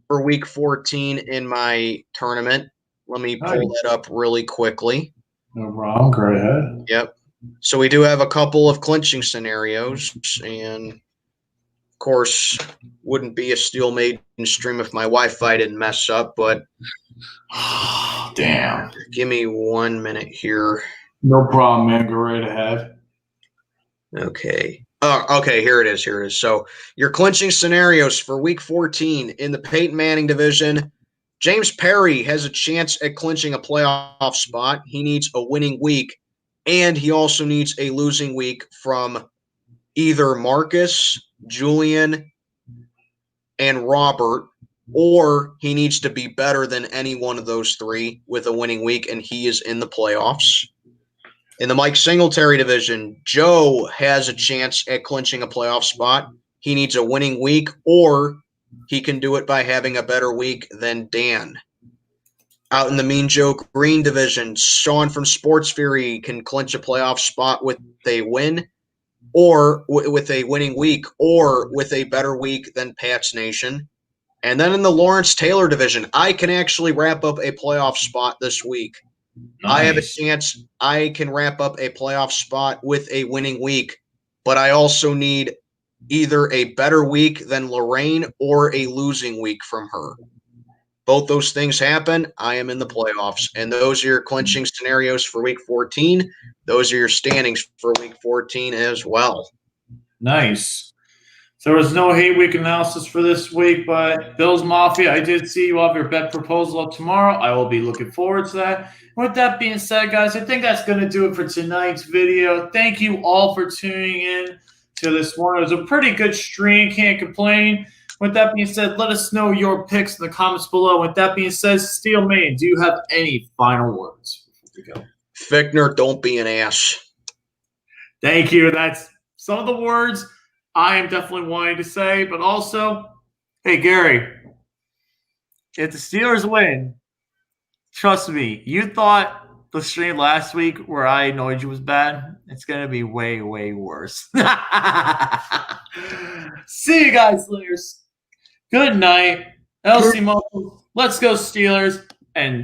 for week 14 in my tournament. Let me pull that up really quickly. No problem. Go ahead. Yep. So we do have a couple of clinching scenarios, and of course, wouldn't be a Steel Maiden stream if my Wi-Fi didn't mess up, but Damn. give me 1 minute here. No problem, man. Go right ahead. Okay. Okay, here it is. So your clinching scenarios for week 14 in the Peyton Manning division. James Perry has a chance at clinching a playoff spot. He needs a winning week, and he also needs a losing week from either Marcus, Julian, and Robert, or he needs to be better than any one of those three with a winning week, and he is in the playoffs. In the Mike Singletary division, Joe has a chance at clinching a playoff spot. He needs a winning week, or he can do it by having a better week than Dan. Out in the Mean Joe Green division, Sean from Sports Fury can clinch a playoff spot with a win, or with a winning week, or with a better week than Pat's Nation. And then in the Lawrence Taylor division, I can actually wrap up a playoff spot this week. Nice. I have a chance I can wrap up a playoff spot with a winning week, but I also need either a better week than Lorraine or a losing week from her. Both those things happen, I am in the playoffs. And those are your clinching scenarios for week 14. Those are your standings for week 14 as well. Nice. So there was no hate week analysis for this week, but Bills Mafia, I did see you have your bet proposal up tomorrow. I will be looking forward to that. With that being said, guys, I think that's going to do it for tonight's video. Thank you all for tuning in to this one. It was a pretty good stream. Can't complain. With that being said, let us know your picks in the comments below. With that being said, Steel Maiden, do you have any final words before we go? Fichtner, don't be an ass. Thank you. That's some of the words I am definitely wanting to say, but also, hey, Gary, if the Steelers win, trust me, you thought the stream last week where I annoyed you was bad. It's going to be way, way worse. See you guys later. Good night. LC Mo, let's go Steelers. And